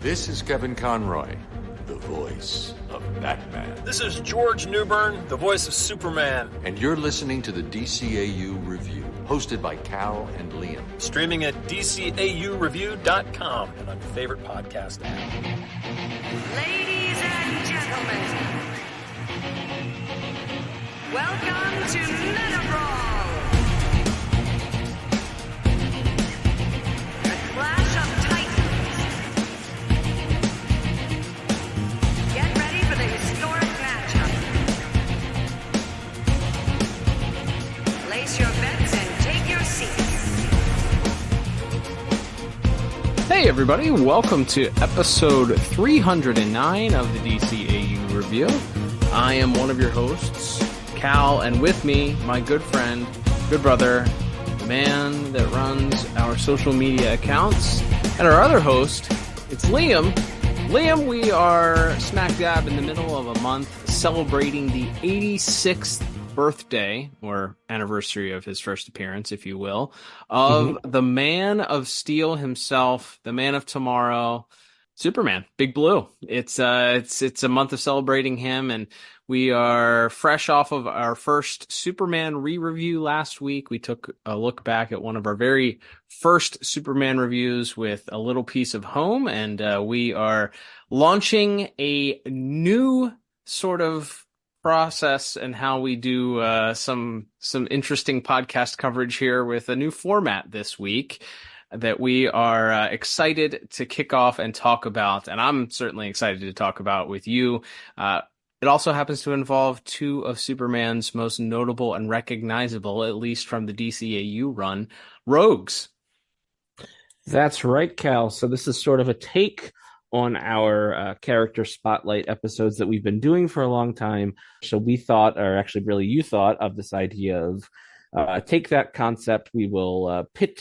This is Kevin Conroy, the voice of Batman. This is George Newbern, the voice of Superman. And you're listening to the DCAU Review, hosted by Cal and Liam. Streaming at DCAUreview.com and on your favorite podcast app. Ladies and gentlemen, welcome to Meta-Brawl. The clash of titans. Get ready for the historic matchup. Place your bets and take your seats. Hey everybody, welcome to episode 309 of the DCAU Review. I am one of your hosts, Cal, and with me, my good friend, good brother, the man that runs our social media accounts, and our other host, it's Liam. Liam, we are smack dab in the middle of a month celebrating the 86th birthday, or anniversary of his first appearance, if you will, of the Man of Steel himself, the Man of Tomorrow, Superman, Big Blue. It's a month of celebrating him, and we are fresh off of our first Superman re-review last week. We took a look back at one of our very first Superman reviews with a little piece of home, and we are launching a new sort of process and how we do some interesting podcast coverage here with a new format this week that we are excited to kick off and talk about, and I'm certainly excited to talk about with you. It also happens to involve two of Superman's most notable and recognizable, at least from the DCAU run, rogues. That's right, Cal. So this is sort of a take on our character spotlight episodes that we've been doing for a long time. So we thought, or actually really you thought, of this idea of take that concept. We will pit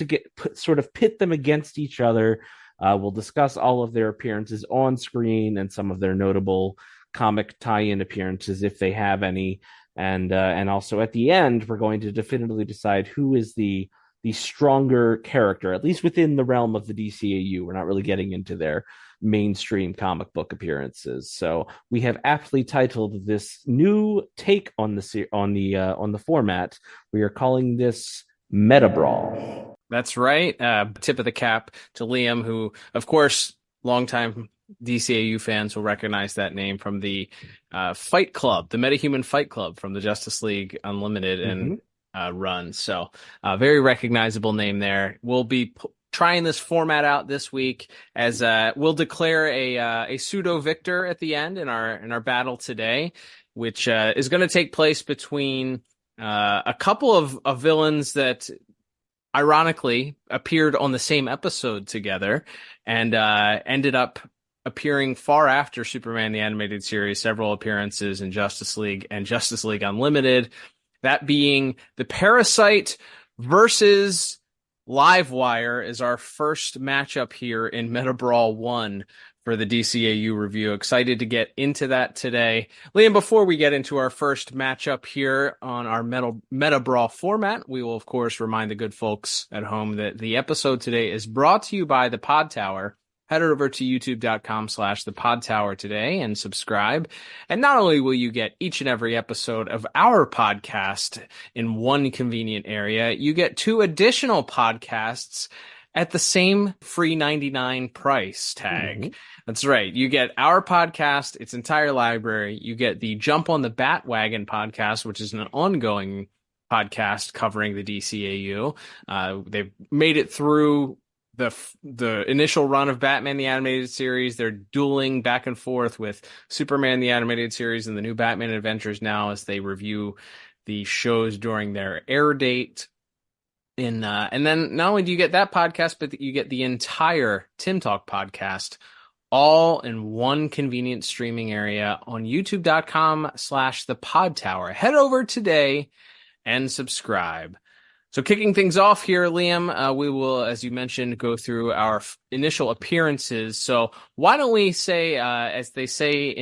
them against each other. We'll discuss all of their appearances on screen and some of their notable comic tie-in appearances, if they have any. And also at the end, we're going to definitively decide who is the stronger character, at least within the realm of the DCAU. We're not really getting into their mainstream comic book appearances. So we have aptly titled this new take on the format. We are calling this Meta-Brawl. That's right. Tip of the cap to Liam, who, of course, longtime DCAU fans will recognize that name from the Fight Club, the Metahuman Fight Club from the Justice League Unlimited and run. So very recognizable name there. We'll be trying this format out this week as we'll declare a pseudo victor at the end in our battle today, which is going to take place between a couple of villains that ironically appeared on the same episode together and ended up appearing far after Superman the Animated Series, several appearances in Justice League and Justice League Unlimited. That being the Parasite versus Livewire is our first matchup here in Meta-Brawl 1 for the DCAU review. Excited to get into that today. Liam, before we get into our first matchup here on our Meta-Brawl format, we will, of course, remind the good folks at home that the episode today is brought to you by the Pod Tower. Head over to youtube.com/thepodtower today and subscribe. And not only will you get each and every episode of our podcast in one convenient area, you get two additional podcasts at the same free $99 price tag. That's right. You get our podcast, its entire library. You get the Jump on the Bat-Wagon podcast, which is an ongoing podcast covering the DCAU. They've made it through the initial run of Batman the Animated Series. They're dueling back and forth with Superman the Animated Series and the new Batman Adventures now as they review the shows during their air date. And then not only do you get that podcast, but you get the entire Tim Talk podcast all in one convenient streaming area on youtube.com/thepodtower. Head over today and subscribe. So kicking things off here, Liam, we will, as you mentioned, go through our initial appearances. So why don't we say, as they say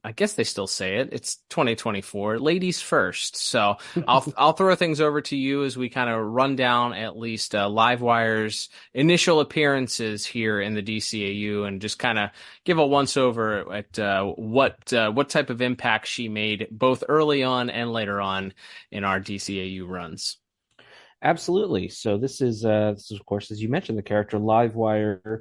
I guess they still say it, it's 2024, ladies first. So I'll throw things over to you as we kind of run down at least Livewire's initial appearances here in the DCAU and just kind of give a once over at what type of impact she made both early on and later on in our DCAU runs. Absolutely. So this is, of course, as you mentioned, the character Livewire,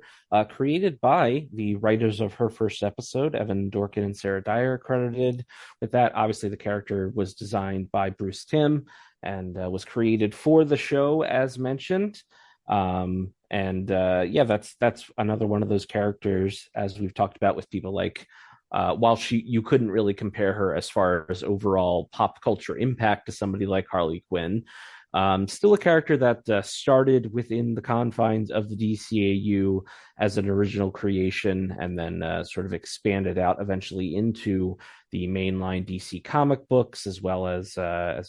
created by the writers of her first episode, Evan Dorkin and Sarah Dyer, credited with that. Obviously, the character was designed by Bruce Timm and was created for the show, as mentioned. That's another one of those characters, as we've talked about with people like. While you couldn't really compare her as far as overall pop culture impact to somebody like Harley Quinn. Still a character that started within the confines of the DCAU as an original creation and then sort of expanded out eventually into the mainline DC comic books, as well as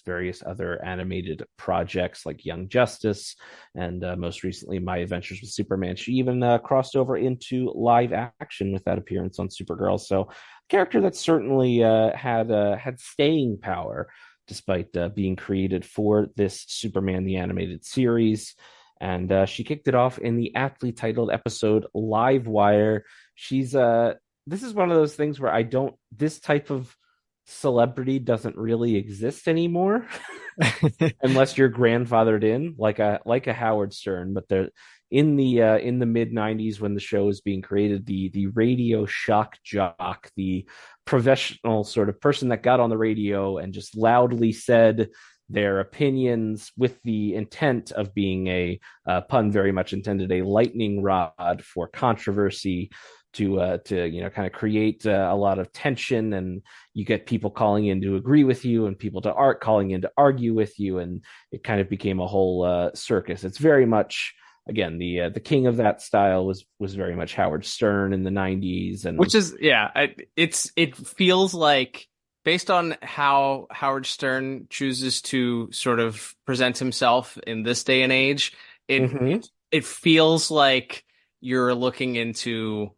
various other animated projects like Young Justice and most recently My Adventures with Superman. She even crossed over into live action with that appearance on Supergirl. So a character that certainly had staying power, despite being created for this Superman the Animated Series. And she kicked it off in the aptly titled episode Livewire. This is one of those things where this type of celebrity doesn't really exist anymore unless you're grandfathered in, like a Howard Stern. But they're in the mid 90s when the show was being created, the radio shock jock, the professional sort of person that got on the radio and just loudly said their opinions with the intent of being a pun very much intended, a lightning rod for controversy to kind of create a lot of tension, and you get people calling in to agree with you and people calling in to argue with you, and it kind of became a whole circus. It's very much, again, the king of that style was very much Howard Stern in the 90s, and which is it feels like, based on how Howard Stern chooses to sort of present himself in this day and age, it feels like you're looking into,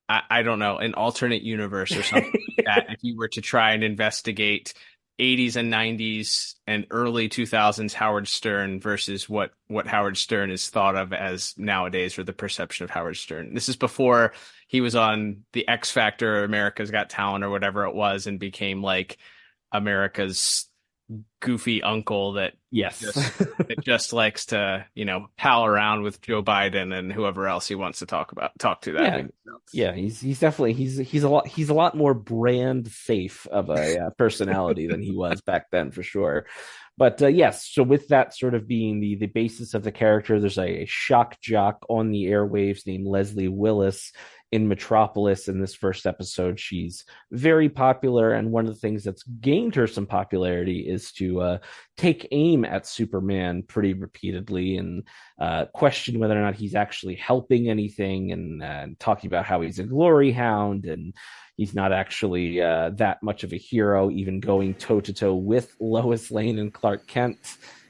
I don't know, an alternate universe or something like that. If you were to try and investigate 80s and 90s and early 2000s Howard Stern versus what Howard Stern is thought of as nowadays, or the perception of Howard Stern. This is before he was on the X Factor or America's Got Talent or whatever it was and became like America's goofy uncle that just likes to, pal around with Joe Biden and whoever else he wants to talk to that. He's definitely he's a lot more brand safe of a personality than he was back then, for sure. But yes, so with that sort of being the basis of the character, there's a shock jock on the airwaves named Leslie Willis in Metropolis. In this first episode, she's very popular, and one of the things that's gained her some popularity is to take aim at Superman pretty repeatedly and question whether or not he's actually helping anything, and talking about how he's a glory hound and he's not actually that much of a hero, even going toe-to-toe with Lois Lane and Clark Kent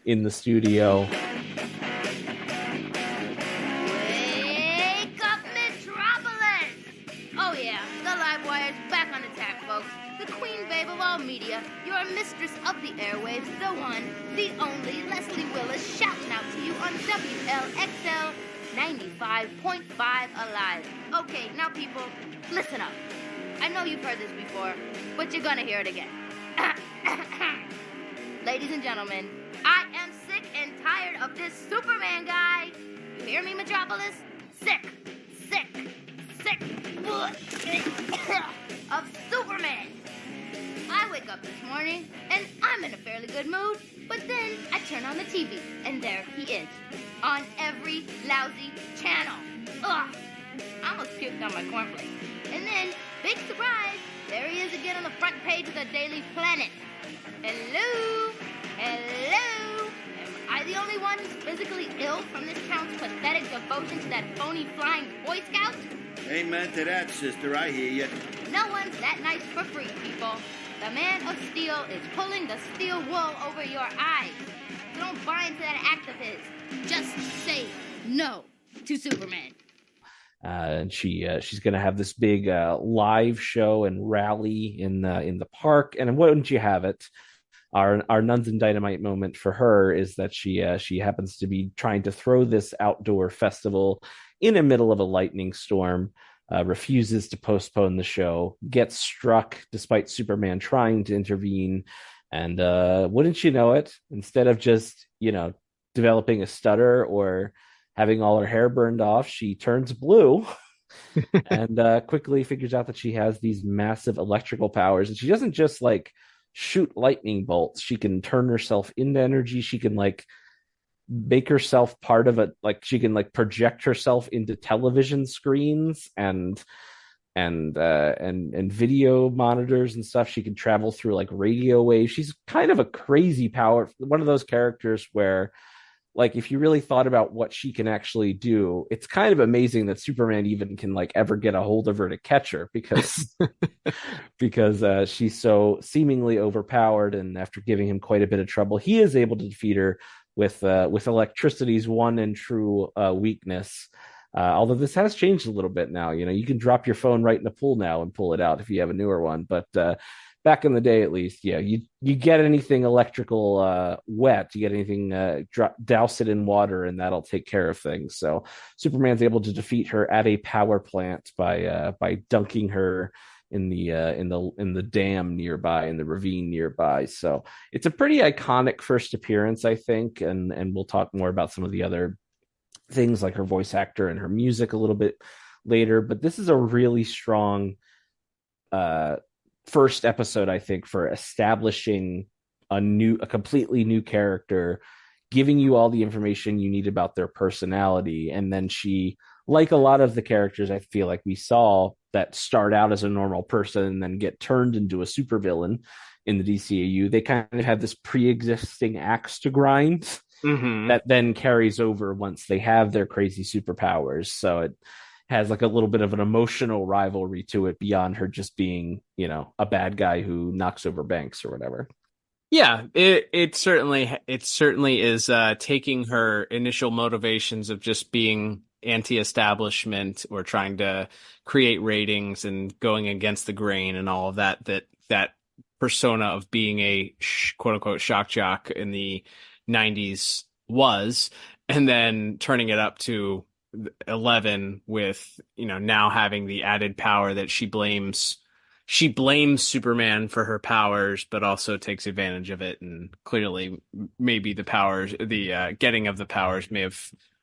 in the studio. Media, your mistress of the airwaves, the one, the only Leslie Willis, shouting out to you on WLXL 95.5 Alive. Okay, now people, listen up. I know you've heard this before, but you're gonna hear it again. Ladies and gentlemen, I am sick and tired of this Superman guy. You hear me, Metropolis? Sick of Superman. I wake up this morning, and I'm in a fairly good mood, but then I turn on the TV, and there he is, on every lousy channel. Ugh! I almost puked on my cornflakes. And then, big surprise, there he is again on the front page of the Daily Planet. Hello? Am I the only one who's physically ill from this town's pathetic devotion to that phony flying Boy Scout? Amen to that, sister. I hear you. No one's that nice for free, people. The man of steel is pulling the steel wool over your eyes. So don't buy into that act of his. Just say no to Superman. And she's going to have this big live show and rally in the park. And wouldn't you have it, our Nuns and Dynamite moment for her is that she happens to be trying to throw this outdoor festival in the middle of a lightning storm. Refuses to postpone the show, gets struck despite Superman trying to intervene. And wouldn't you know it, instead of just, developing a stutter or having all her hair burned off, she turns blue and quickly figures out that she has these massive electrical powers. And she doesn't just shoot lightning bolts. She can turn herself into energy. She can make herself part of it. She can project herself into television screens and video monitors and stuff. She can travel through radio waves. She's kind of a crazy power, one of those characters where if you really thought about what she can actually do, it's kind of amazing that Superman even can ever get a hold of her to catch her, because she's so seemingly overpowered. And after giving him quite a bit of trouble, he is able to defeat her with electricity's one and true weakness. Although this has changed a little bit now. You can drop your phone right in the pool now and pull it out if you have a newer one. But back in the day, at least, you get anything electrical wet, you get anything, douse it in water, and that'll take care of things. So Superman's able to defeat her at a power plant by dunking her in the dam nearby, in the ravine nearby. So it's a pretty iconic first appearance, I think, and we'll talk more about some of the other things like her voice actor and her music a little bit later. But this is a really strong first episode, I think, for establishing a completely new character, giving you all the information you need about their personality. And then she, like a lot of the characters I feel like we saw that start out as a normal person and then get turned into a supervillain in the DCAU, they kind of have this pre-existing axe to grind that then carries over once they have their crazy superpowers. So it has a little bit of an emotional rivalry to it beyond her just being, a bad guy who knocks over banks or whatever. Yeah, it certainly is taking her initial motivations of just being anti-establishment or trying to create ratings and going against the grain and all of that persona of being a quote unquote shock jock in the 90s was, and then turning it up to 11 with, now having the added power that she blames Superman for her powers, but also takes advantage of it. And clearly maybe the getting of the powers may have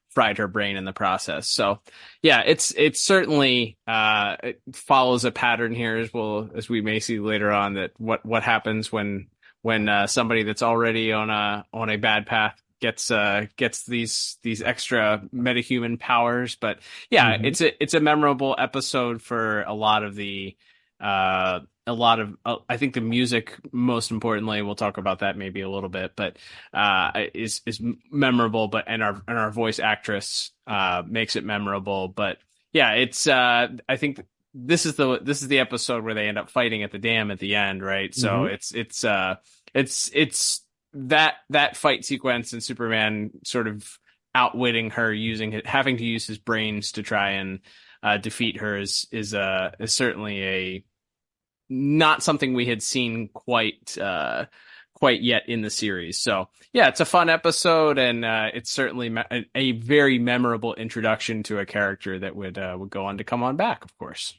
fried her brain in the process. So yeah, it's certainly it follows a pattern here, as we may see later on, that what happens when somebody that's already on a bad path gets these extra metahuman powers. But yeah, it's a memorable episode for a lot of I think the music, most importantly, we'll talk about that maybe a little bit, but is memorable. But and our voice actress makes it memorable. But yeah, it's I think this is the episode where they end up fighting at the dam at the end, right? So it's that fight sequence and Superman sort of outwitting her, having to use his brains to try and defeat her is certainly a not something we had seen quite yet in the series. So yeah, it's a fun episode, and it's certainly a very memorable introduction to a character that would go on to come on back, of course.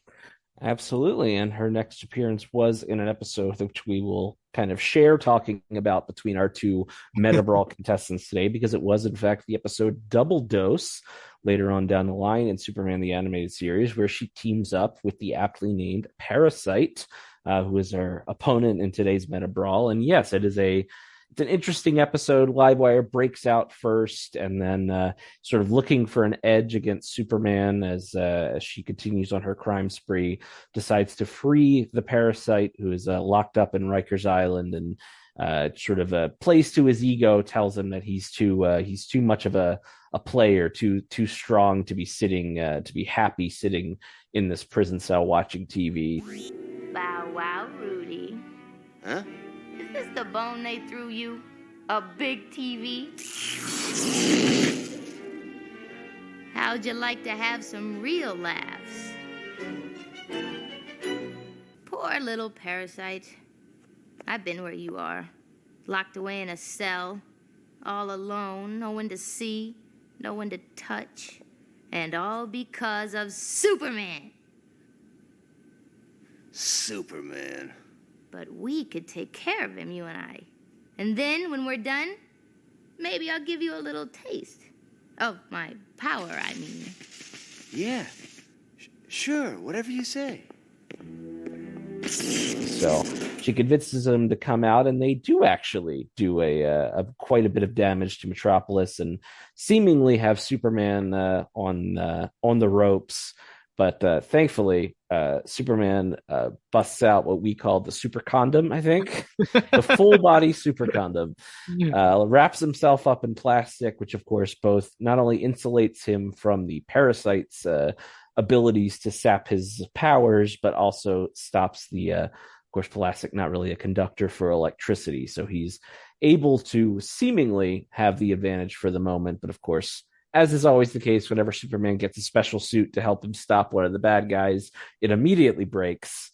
Absolutely. And her next appearance was in an episode which we will kind of share talking about between our two Meta-Brawl contestants today, because it was in fact the episode Double Dose later on down the line in Superman the Animated Series, where she teams up with the aptly named Parasite, who is our opponent in today's Meta-Brawl. And yes, it's an interesting episode. Livewire breaks out first, and then sort of looking for an edge against Superman as she continues on her crime spree, decides to free the Parasite, who is locked up in Rikers Island, and sort of plays to his ego, tells him that he's too much of a player, too strong to be happy sitting in this prison cell watching TV. Bow wow, Rudy. Huh? Is this the bone they threw you? A big TV? How'd you like to have some real laughs? Poor little Parasite. I've been where you are. Locked away in a cell. All alone. No one to see. No one to touch. And all because of Superman. Superman. But we could take care of him, you and I. And then, when we're done, maybe I'll give you a little taste. Of my power, I mean. Yeah. Sure, whatever you say. So she convinces them to come out, and they do actually do a quite a bit of damage to Metropolis, and seemingly have Superman on the ropes. But thankfully, Superman busts out what we call the super condom, I think. The full body super condom. Wraps himself up in plastic, which, of course, both not only insulates him from the parasite's abilities to sap his powers, but also stops of course, plastic, not really a conductor for electricity. So he's able to seemingly have the advantage for the moment. But, of course, as is always the case, whenever Superman gets a special suit to help him stop one of the bad guys, it immediately breaks,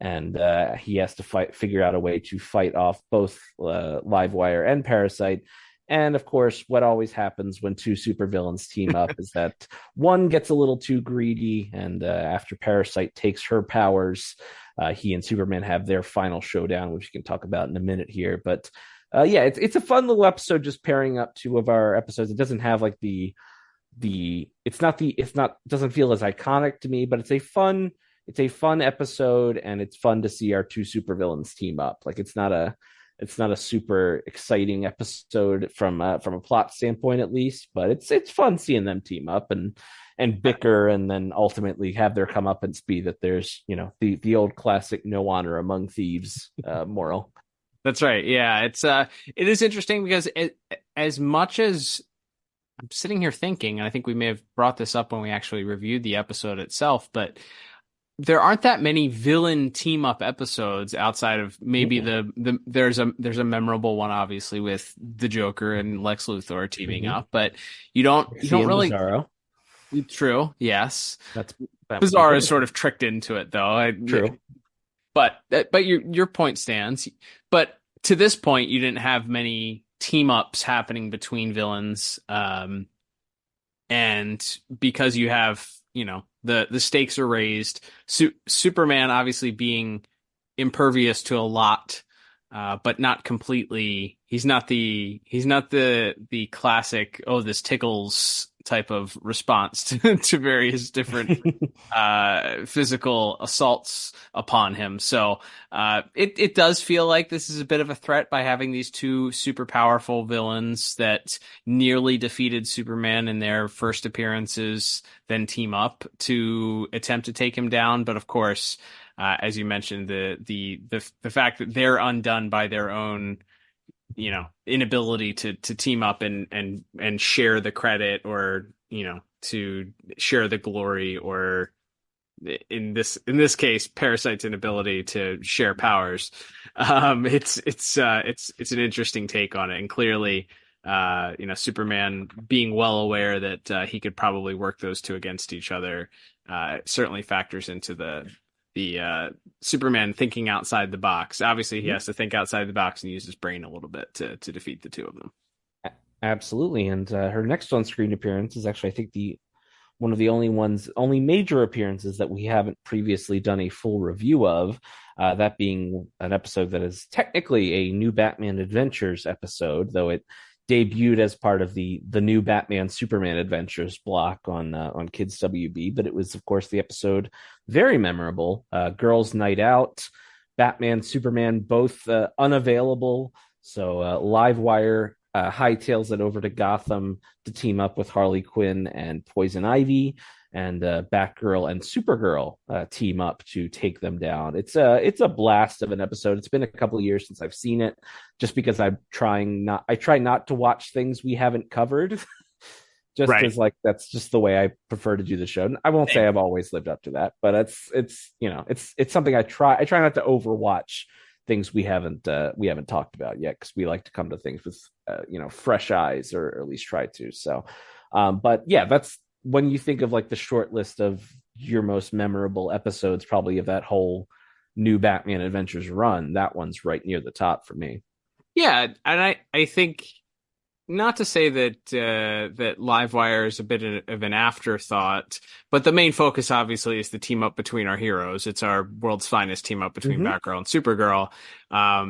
and he has to figure out a way to fight off both Livewire and Parasite. And, of course, what always happens when two supervillains team up is that one gets a little too greedy, and after Parasite takes her powers, he and Superman have their final showdown, which we can talk about in a minute here. But yeah, it's a fun little episode, just pairing up two of our episodes. It doesn't have like doesn't feel as iconic to me, but it's a fun episode, and it's fun to see our two supervillains team up. Like it's not a super exciting episode from a plot standpoint, at least, but it's fun seeing them team up and bicker, and then ultimately have their comeuppance be that there's, the old classic no honor among thieves moral. That's right. Yeah, it is interesting because as much as I'm sitting here thinking, and I think we may have brought this up when we actually reviewed the episode itself, but there aren't that many villain team up episodes outside of maybe there's a memorable one, obviously, with the Joker and Lex Luthor teaming up, but you don't really. Bizarro. True. Yes. That's Bizarro is sort of tricked into it, though. True. But your point stands. But to this point, you didn't have many team ups happening between villains, and because you have, the stakes are raised. Superman obviously being impervious to a lot, but not completely. He's not the classic, oh, this tickles type of response to various different physical assaults upon him. So it does feel like this is a bit of a threat by having these two super powerful villains that nearly defeated Superman in their first appearances, then team up to attempt to take him down. But of course, as you mentioned, the fact that they're undone by their own inability to team up and share the credit, or to share the glory, or in this case Parasite's inability to share powers. It's an interesting take on it, and clearly Superman being well aware that he could probably work those two against each other certainly factors into the Superman thinking outside the box. Obviously, he has to think outside the box and use his brain a little bit to defeat the two of them. Absolutely. And her next on-screen appearance is actually, I think, one of the only major appearances that we haven't previously done a full review of, that being an episode that is technically a New Batman Adventures episode, though it debuted as part of the new Batman Superman Adventures block on Kids WB. But it was, of course, the episode very memorable. Girls' Night Out, Batman, Superman, both unavailable. So Livewire hightails it over to Gotham to team up with Harley Quinn and Poison Ivy, and Batgirl and Supergirl team up to take them down. It's a blast of an episode. It's been a couple of years since I've seen it, just because I try not to watch things we haven't covered. Just right. As that's just the way I prefer to do the show. And I won't say I've always lived up to that, but it's something I try not to overwatch things we haven't talked about yet, because we like to come to things with fresh eyes, or at least try to. So but yeah, when you think of like the short list of your most memorable episodes, probably of that whole new Batman Adventures run, that one's right near the top for me. Yeah, and I think, not to say that that Livewire is a bit of an afterthought, but the main focus obviously is the team up between our heroes. It's our world's finest team up between Batgirl and Supergirl.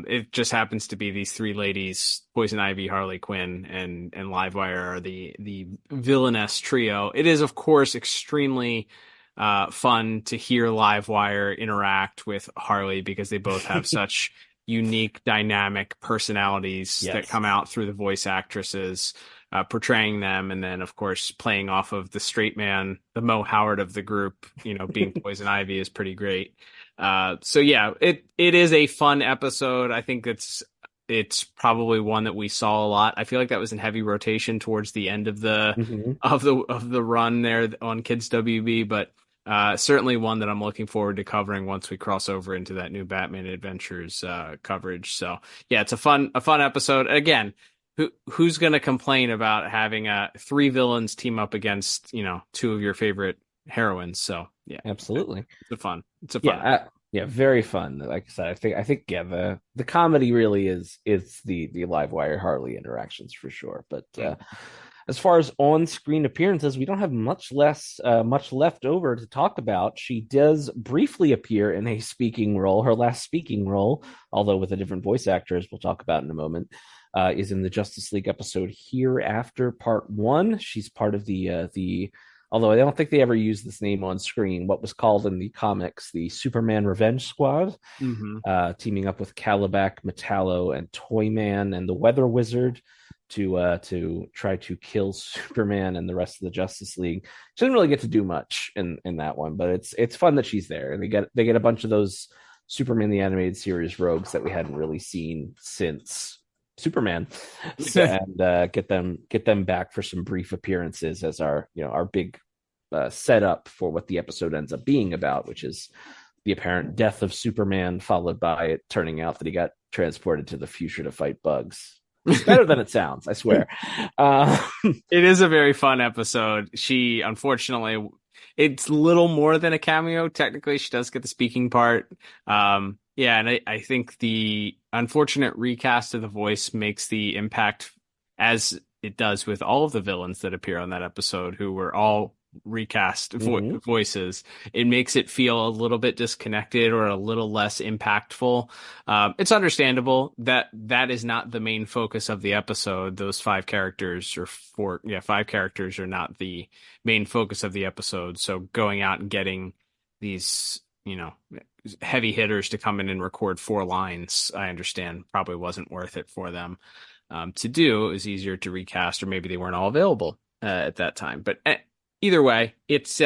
It just happens to be these three ladies, Poison Ivy, Harley Quinn, and Livewire are the villainess trio. It is, of course, extremely fun to hear Livewire interact with Harley because they both have such unique, dynamic personalities that come out through the voice actresses portraying them, and then of course playing off of the straight man, the Mo Howard of the group, being Poison Ivy is pretty great. So yeah, it is a fun episode. I think it's probably one that we saw a lot. I feel like that was in heavy rotation towards the end of the of the run there on Kids WB, but certainly one that I'm looking forward to covering once we cross over into that new Batman Adventures coverage. So yeah, it's a fun episode. Again, who's going to complain about having three villains team up against two of your favorite heroines? So yeah, absolutely, it's a fun. Very fun. Like I said, I think the comedy really is the Livewire Harley interactions for sure, but. As far as on-screen appearances, we don't have much left over to talk about. She does briefly appear in a speaking role. Her last speaking role, although with a different voice actor, as we'll talk about in a moment, is in the Justice League episode Hereafter Part 1. She's part of the although I don't think they ever used this name on screen, what was called in the comics the Superman Revenge Squad, teaming up with Calabac, Metallo, and Toyman and the Weather Wizard to try to kill Superman and the rest of the Justice League. She doesn't really get to do much in that one, but it's fun that she's there, and they get a bunch of those Superman the Animated Series rogues that we hadn't really seen since Superman, and get them back for some brief appearances as our big setup for what the episode ends up being about, which is the apparent death of Superman, followed by it turning out that he got transported to the future to fight bugs. It's better than it sounds, I swear. It is a very fun episode. She, unfortunately, it's little more than a cameo. Technically, she does get the speaking part. And I think the unfortunate recast of the voice makes the impact, as it does with all of the villains that appear on that episode, who were all recast voices. It makes it feel a little bit disconnected or a little less impactful. It's understandable that is not the main focus of the episode. Those five characters are not the main focus of the episode. So going out and getting these, heavy hitters to come in and record 4 lines, I understand probably wasn't worth it for them to do. It was easier to recast, or maybe they weren't all available at that time. But either way, it's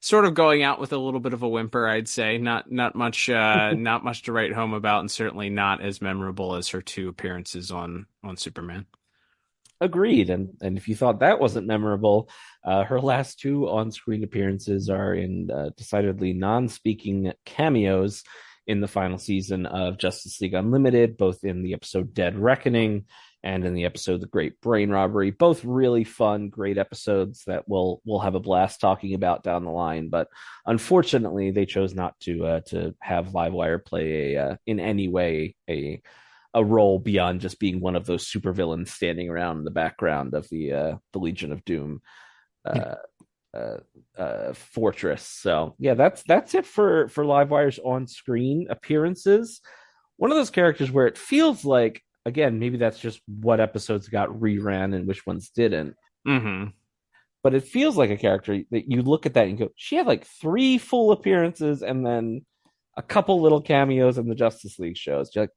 sort of going out with a little bit of a whimper, I'd say. Not much to write home about, and certainly not as memorable as her 2 appearances on Superman. Agreed. And if you thought that wasn't memorable, her last 2 on-screen appearances are in decidedly non-speaking cameos in the final season of Justice League Unlimited, both in the episode Dead Reckoning and in the episode The Great Brain Robbery. Both really fun, great episodes that we'll have a blast talking about down the line. But unfortunately, they chose not to have Livewire play in any way a role beyond just being one of those supervillains standing around in the background of the Legion of Doom fortress. So yeah, that's it for Livewire's on-screen appearances. One of those characters where it feels like, again, maybe that's just what episodes got reran and which ones didn't. But it feels like a character that you look at that and go, she had like 3 full appearances and then a couple little cameos in the Justice League shows. You're like,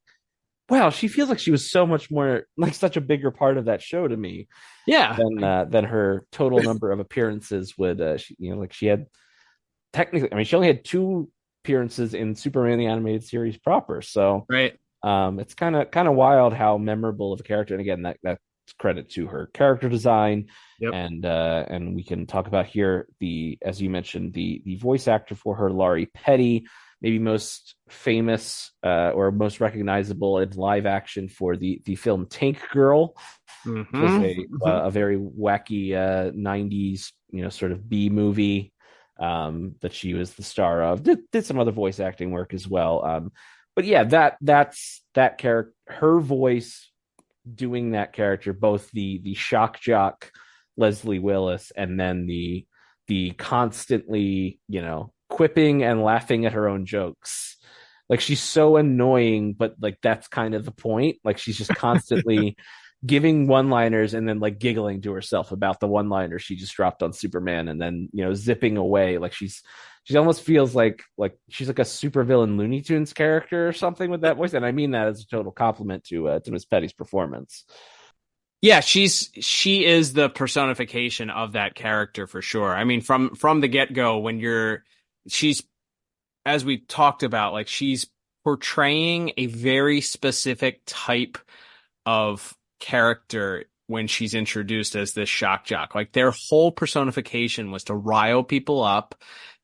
wow, she feels like she was so much more, like such a bigger part of that show to me. Yeah. Than her total number of appearances would, she had technically, I mean, she only had 2 appearances in Superman the Animated Series proper. So right. It's kind of wild how memorable of a character. And again, that's credit to her character design. Yep. And we can talk about here as you mentioned, the voice actor for her, Laurie Petty, maybe most famous or most recognizable in live action for the film Tank Girl, which was a very wacky 90s, sort of B movie that she was the star of. Did some other voice acting work as well. But yeah, that's that character, her voice doing that character, both the shock jock Leslie Willis and then the constantly, quipping and laughing at her own jokes. Like, she's so annoying, but like that's kind of the point. Like, she's just constantly giving one-liners and then like giggling to herself about the one-liner she just dropped on Superman, and then zipping away. Like, she almost feels like she's like a supervillain Looney Tunes character or something with that voice, and I mean that as a total compliment to Miss Petty's performance. Yeah, she is the personification of that character for sure. I mean, from the get-go, she's, as we talked about, like, she's portraying a very specific type of character when she's introduced as this shock jock. Like, their whole personification was to rile people up,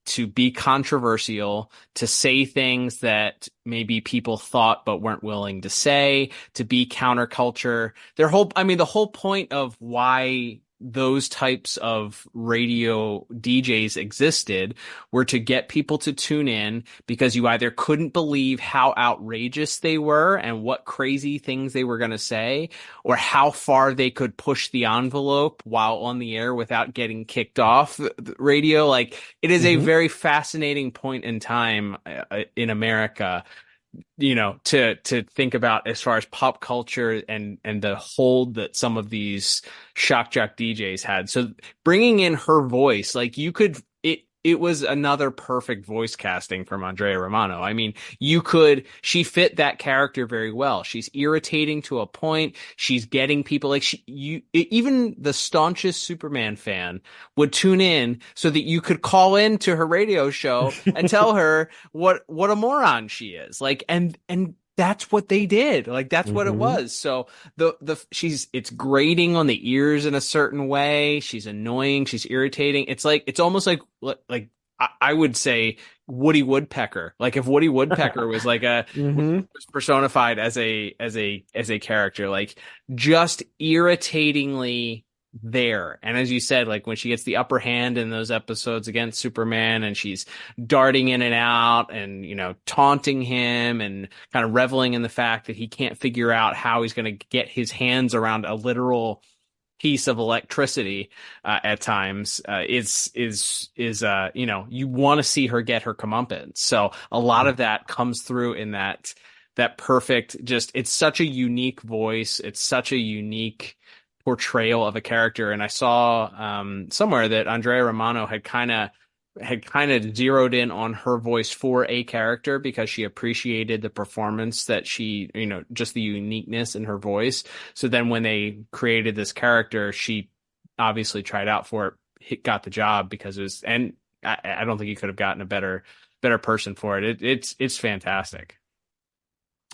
to be controversial, to say things that maybe people thought but weren't willing to say, to be counterculture. The whole point of why those types of radio DJs existed were to get people to tune in, because you either couldn't believe how outrageous they were and what crazy things they were going to say, or how far they could push the envelope while on the air without getting kicked off the radio. Like, it is a very fascinating point in time in America, to think about as far as pop culture and the hold that some of these shock jock DJs had. So bringing in her voice, like, it was another perfect voice casting from Andrea Romano. I mean, she fit that character very well. She's irritating to a point. She's getting people, like, even the staunchest Superman fan would tune in so that you could call in to her radio show and tell her what a moron she is. Like, and that's what they did. Like, that's what it was. So it's grating on the ears in a certain way. She's annoying. She's irritating. It's almost like I would say Woody Woodpecker. Like, if Woody Woodpecker was like was personified as a character, like, just irritatingly there. And as you said, like, when she gets the upper hand in those episodes against Superman, and she's darting in and out and taunting him and kind of reveling in the fact that he can't figure out how he's going to get his hands around a literal piece of electricity at times, you want to see her get her comeuppance. So a lot of that comes through in that perfect, it's such a unique voice. It's such a unique portrayal of a character. And I saw somewhere that Andrea Romano had kind of zeroed in on her voice for a character because she appreciated the performance that she, just the uniqueness in her voice. So then when they created this character, she obviously tried out for it, got the job because it was, and I don't think you could have gotten a better person for it. It's fantastic.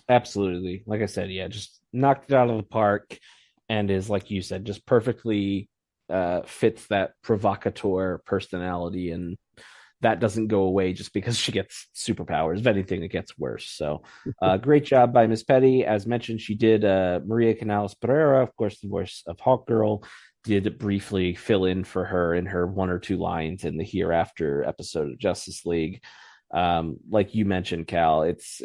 Absolutely. Like I said, yeah, just knocked it out of the park. And is, like you said, just perfectly fits that provocateur personality, and that doesn't go away just because she gets superpowers. If anything, it gets worse. So great job by Miss Petty. As mentioned, she did Maria Canales Pereira, of course, the voice of Hawkgirl, did briefly fill in for her in her one or two lines in the Hereafter episode of Justice League. Like you mentioned, Cal, it's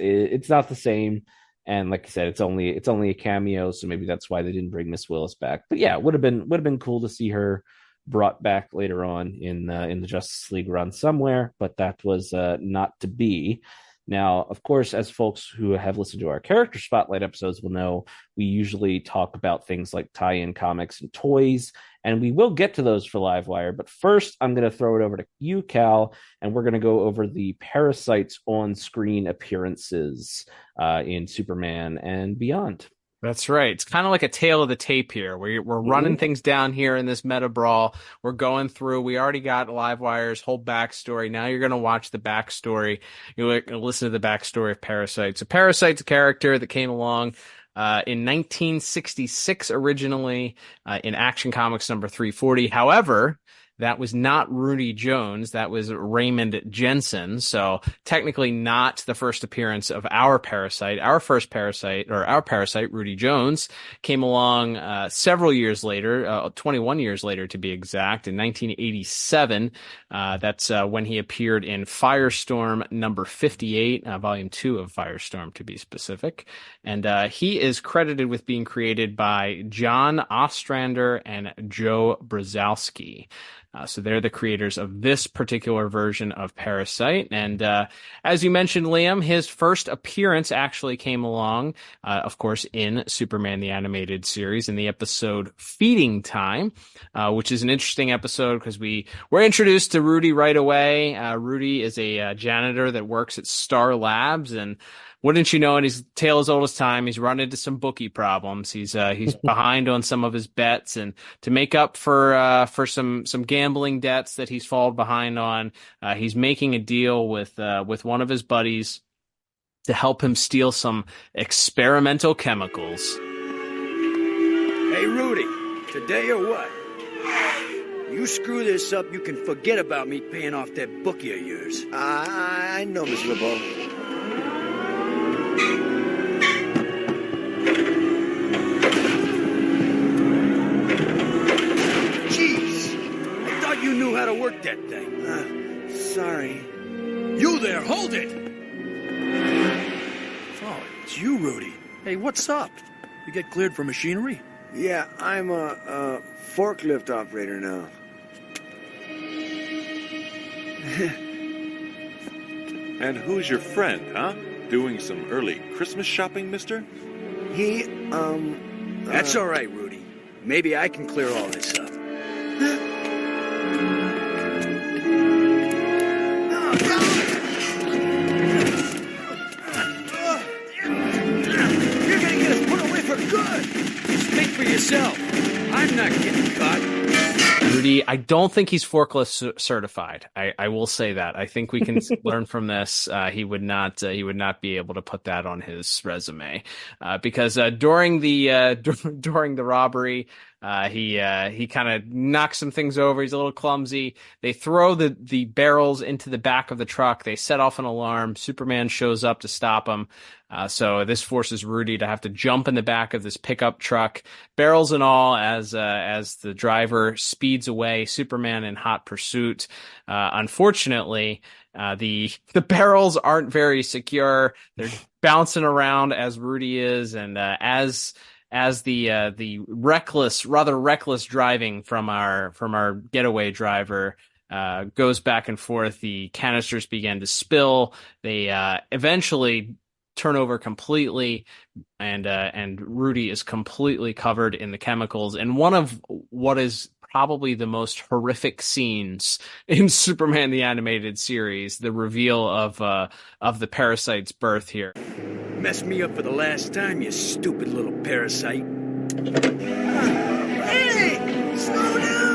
not the same. And like I said, it's only a cameo, so maybe that's why they didn't bring Miss Willis back. But yeah, would have been cool to see her brought back later on in the Justice League run somewhere, but that was not to be. Now, of course, as folks who have listened to our character spotlight episodes will know, we usually talk about things like tie-in comics and toys, and we will get to those for Livewire. But first, I'm going to throw it over to you, Cal, and we're going to go over the Parasite's on-screen appearances in Superman and beyond. That's right. It's kind of like a tale of the tape here. We're running things down here in this Meta-Brawl. We're going through. We already got Livewire's whole backstory. Now you're going to watch the backstory. You're going to listen to the backstory of Parasite. So Parasite's a character that came along in 1966 originally in Action Comics number 340. However, that was not Rudy Jones. That was Raymond Jensen. So technically not the first appearance of our Parasite. Our first Parasite, or our Parasite, Rudy Jones, came along several years later, 21 years later to be exact, in 1987. That's when he appeared in Firestorm number 58, volume 2 of Firestorm to be specific. And he is credited with being created by John Ostrander and Joe Brzezowski. So they're the creators of this particular version of Parasite. And as you mentioned, Liam, his first appearance actually came along, of course, in Superman the Animated Series in the episode Feeding Time, which is an interesting episode because we were introduced to Rudy right away. Rudy is a janitor that works at Star Labs, and wouldn't you know it, his tale as old as time. He's run into some bookie problems. He's behind on some of his bets, and to make up for some gambling debts that he's fallen behind on, he's making a deal with one of his buddies to help him steal some experimental chemicals. Hey, Rudy, today or what? You screw this up, you can forget about me paying off that bookie of yours. I know, Mr. LeBeau. Jeez, I thought you knew how to work that thing. Sorry. You there, hold it! Oh, it's you, Rudy. Hey, what's up? You get cleared for machinery? Yeah, I'm a forklift operator now. And who's your friend, huh? Doing some early Christmas shopping, mister? He, That's all right, Rudy. Maybe I can clear all this up. You're gonna get us put away for good! Speak for yourself. I'm not getting caught. Rudy, I don't think he's forklift certified. I will say that. I think we can learn from this. He would not be able to put that on his resume, because during the robbery, he kind of knocks some things over. He's a little clumsy. They throw the barrels into the back of the truck. They set off an alarm. Superman shows up to stop him. So this forces Rudy to have to jump in the back of this pickup truck, barrels and all, as the driver speeds away. Superman in hot pursuit. Unfortunately, the barrels aren't very secure. They're bouncing around as Rudy is, and as the rather reckless driving from our getaway driver goes back and forth, the canisters begin to spill. They eventually turn over completely, and Rudy is completely covered in the chemicals. And one of what is probably the most horrific scenes in Superman the Animated Series, the reveal of the parasite's birth here. Mess me up for the last time, you stupid little parasite. Hey! Slow down!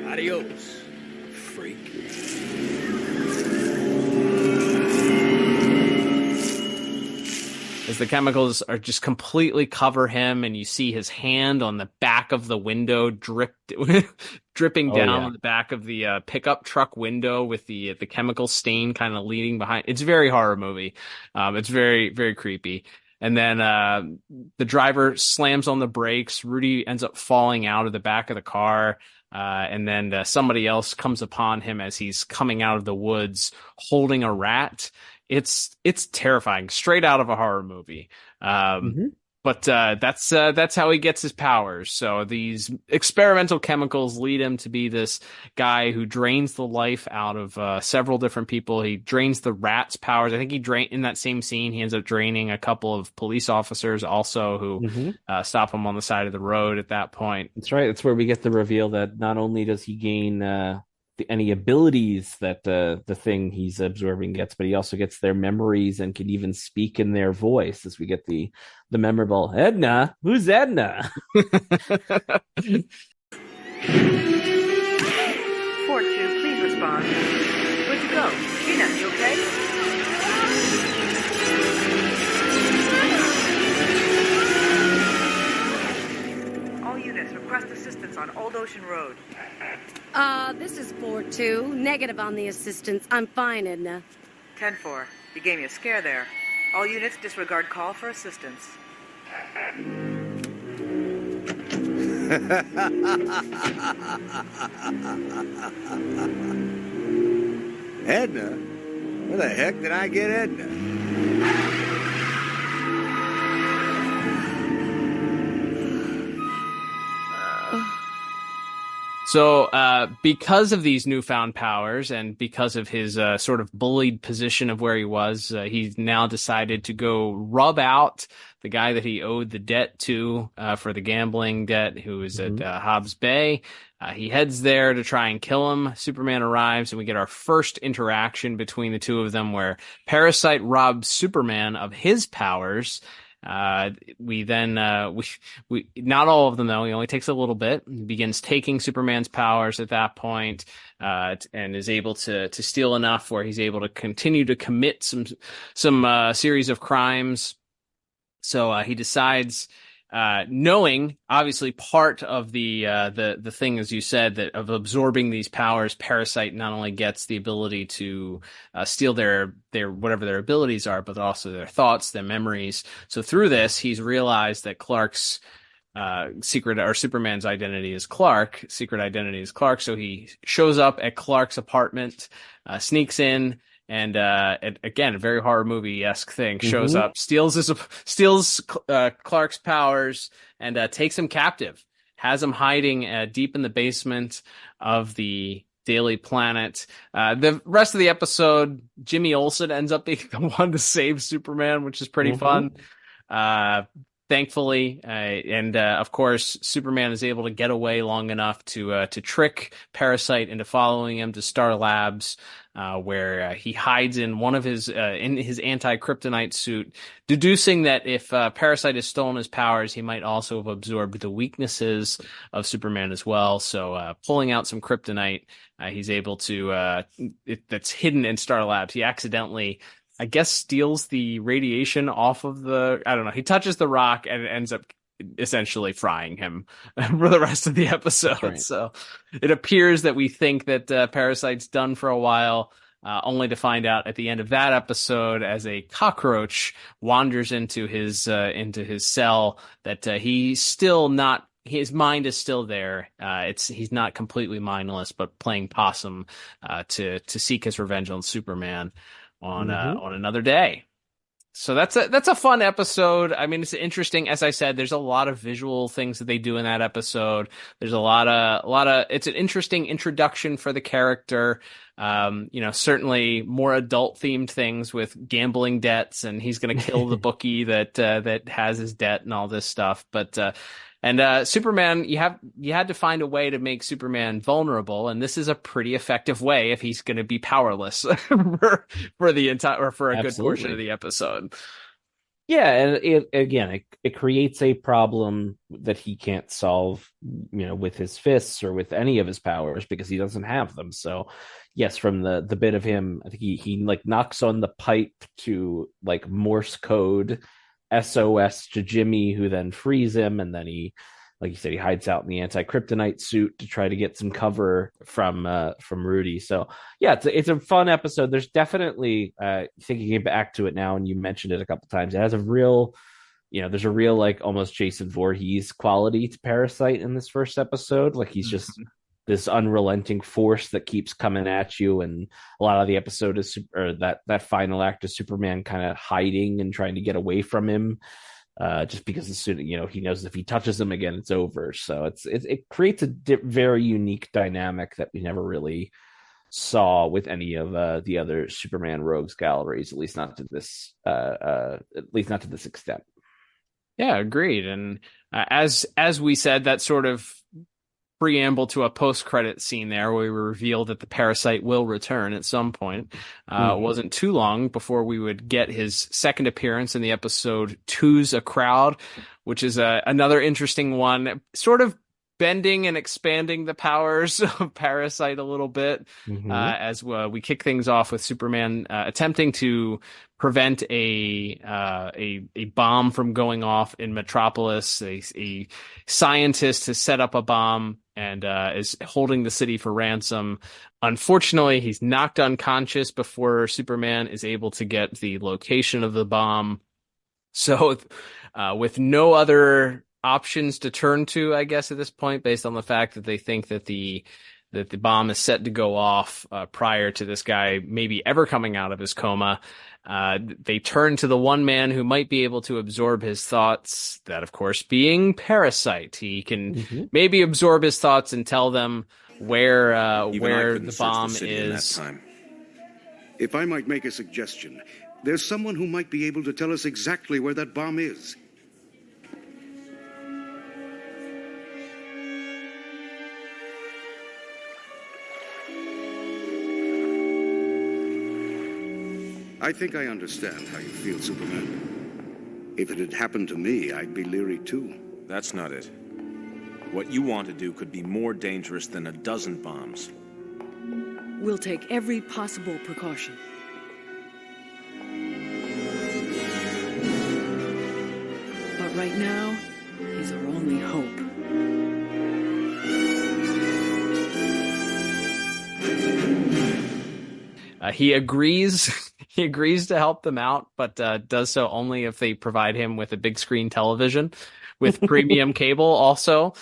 Adios, freak. As the chemicals are just completely cover him, and you see his hand on the back of the window dripping down on the back of the pickup truck window with the chemical stain kind of leading behind. It's a very horror movie. It's very, very creepy. And then the driver slams on the brakes. Rudy ends up falling out of the back of the car. And then somebody else comes upon him as he's coming out of the woods holding a rat. It's terrifying, straight out of a horror movie. But that's how he gets his powers. So these experimental chemicals lead him to be this guy who drains the life out of several different people. He drains the rat's powers. I think in that same scene, he ends up draining a couple of police officers also who stop him on the side of the road at that point. That's right. That's where we get the reveal that not only does he gain any abilities that the thing he's absorbing gets, but he also gets their memories and can even speak in their voice, as we get the memorable Edna. Who's Edna? 4-2, please respond. Where'd you go? Gina, you okay? All units, request assistance on Old Ocean Road. This is 4-2. Negative on the assistance. I'm fine, Edna. 10-4. You gave me a scare there. All units disregard call for assistance. Edna? Where the heck did I get Edna? So because of these newfound powers and because of his sort of bullied position of where he was, he's now decided to go rub out the guy that he owed the debt to for the gambling debt, who is at Hobbs Bay. He heads there to try and kill him. Superman arrives, and we get our first interaction between the two of them where Parasite robs Superman of his powers. We then, we not all of them though. He only takes a little bit. He begins taking Superman's powers at that point, and is able to steal enough where he's able to continue to commit some series of crimes. So, he decides, knowing obviously part of the thing, as you said, that of absorbing these powers, Parasite not only gets the ability to steal their whatever their abilities are, but also their thoughts, their memories. So through this, he's realized that Clark's Superman's identity is Clark. Secret identity is Clark. So he shows up at Clark's apartment, sneaks in. And again, a very horror movie-esque thing. Shows up, steals Clark's powers, and takes him captive. Has him hiding deep in the basement of the Daily Planet. The rest of the episode, Jimmy Olsen ends up being the one to save Superman, which is pretty fun. Thankfully, and of course, Superman is able to get away long enough to trick Parasite into following him to Star Labs, where he hides in one of his anti-kryptonite suit, deducing that if Parasite has stolen his powers, he might also have absorbed the weaknesses of Superman as well. So, pulling out some kryptonite, he's able to that's hidden in Star Labs. He accidentally, I guess, steals the radiation off of I don't know. He touches the rock and it ends up essentially frying him for the rest of the episode. Right. So it appears that we think that Parasite's done for a while, only to find out at the end of that episode, as a cockroach wanders into his cell, that he's still not. His mind is still there. He's not completely mindless, but playing possum to seek his revenge on Superman on another day. So that's a fun episode. I mean, it's interesting. As I said, there's a lot of visual things that they do in that episode. There's a lot of, it's an interesting introduction for the character. Certainly more adult themed things with gambling debts, and he's going to kill the bookie that has his debt and all this stuff. But, Superman, you had to find a way to make Superman vulnerable, and this is a pretty effective way if he's going to be powerless for the entire, or for a good portion of the episode. Yeah, and it creates a problem that he can't solve, with his fists or with any of his powers, because he doesn't have them. So, yes, from the bit of him, I think he like knocks on the pipe to like Morse code SOS to Jimmy, who then frees him, and then he, like you said, he hides out in the anti-kryptonite suit to try to get some cover from Rudy. So yeah, it's a fun episode. There's definitely thinking back to it now, and you mentioned it a couple times, it has a real, there's a real like almost Jason Voorhees quality to Parasite in this first episode. Like he's just this unrelenting force that keeps coming at you, and a lot of the episode is, or that final act is Superman kind of hiding and trying to get away from him. just because as soon he knows if he touches them again, it's over. So it creates a very unique dynamic that we never really saw with any of the other Superman Rogues galleries, at least not to this extent. Yeah, agreed. And as we said, that sort of preamble to a post-credit scene there where we reveal that the Parasite will return at some point. It wasn't too long before we would get his second appearance in the episode Two's a Crowd, which is another interesting one, sort of bending and expanding the powers of Parasite a little bit, as we kick things off with Superman attempting to prevent a bomb from going off in Metropolis. A scientist has set up a bomb and is holding the city for ransom. Unfortunately, he's knocked unconscious before Superman is able to get the location of the bomb. So with no other options to turn to, I guess, at this point, based on the fact that they think that the bomb is set to go off prior to this guy maybe ever coming out of his coma, they turn to the one man who might be able to absorb his thoughts, that of course being Parasite. He can maybe absorb his thoughts and tell them where the bomb is. If I might make a suggestion, there's someone who might be able to tell us exactly where that bomb is. I think I understand how you feel, Superman. If it had happened to me, I'd be leery too. That's not it. What you want to do could be more dangerous than a dozen bombs. We'll take every possible precaution. But right now, he's our only hope. He agrees. He agrees to help them out, but does so only if they provide him with a big screen television with premium cable. Also,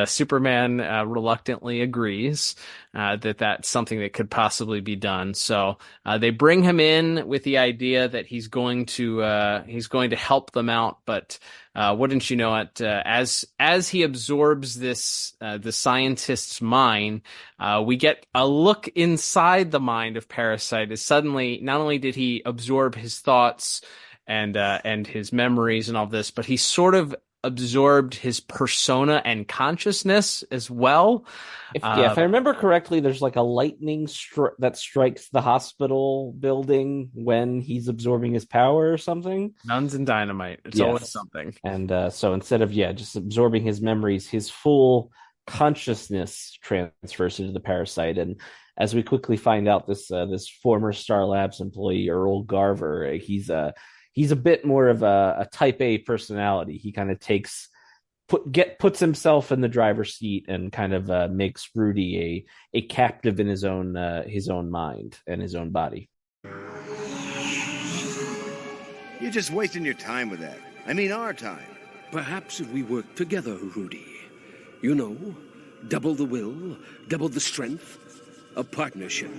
Superman reluctantly agrees that that's something that could possibly be done. So they bring him in with the idea that he's going to help them out, but wouldn't you know it? As he absorbs the scientist's mind, we get a look inside the mind of Parasite. As suddenly, not only did he absorb his thoughts and his memories and all this, but he sort of absorbed his persona and consciousness as well. If I remember correctly, there's like a lightning that strikes the hospital building when he's absorbing his power or something. Guns and dynamite. It's always something. And so instead of just absorbing his memories, his full consciousness transfers into the Parasite. And as we quickly find out, this former Star Labs employee, Earl Garver, he's a bit more of a type A personality. He kind of puts himself in the driver's seat and kind of makes Rudy a captive in his own mind and his own body. You're just wasting your time with that. I mean, our time. Perhaps if we work together, Rudy. You know, double the will, double the strength. A partnership.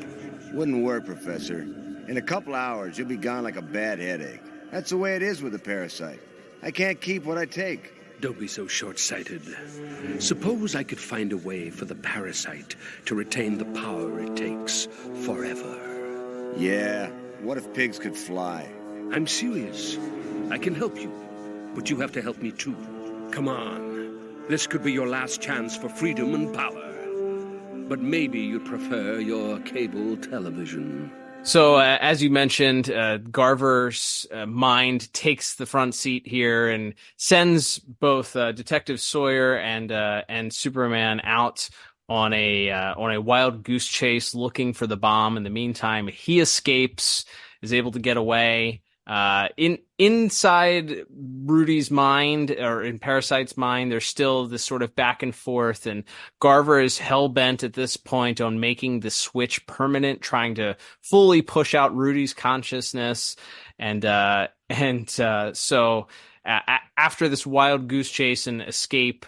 Wouldn't work, Professor. In a couple hours, you'll be gone like a bad headache. That's the way it is with the Parasite. I can't keep what I take. Don't be so short-sighted. Suppose I could find a way for the Parasite to retain the power it takes forever. Yeah, what if pigs could fly? I'm serious. I can help you, but you have to help me too. Come on. This could be your last chance for freedom and power. But maybe you'd prefer your cable television. So, as you mentioned, Garver's mind takes the front seat here and sends both Detective Sawyer and Superman out on a wild goose chase looking for the bomb. In the meantime, he escapes, is able to get away. Inside Rudy's mind, or in Parasite's mind, there's still this sort of back and forth, and Garver is hell-bent at this point on making the switch permanent, trying to fully push out Rudy's consciousness. So after this wild goose chase and escape,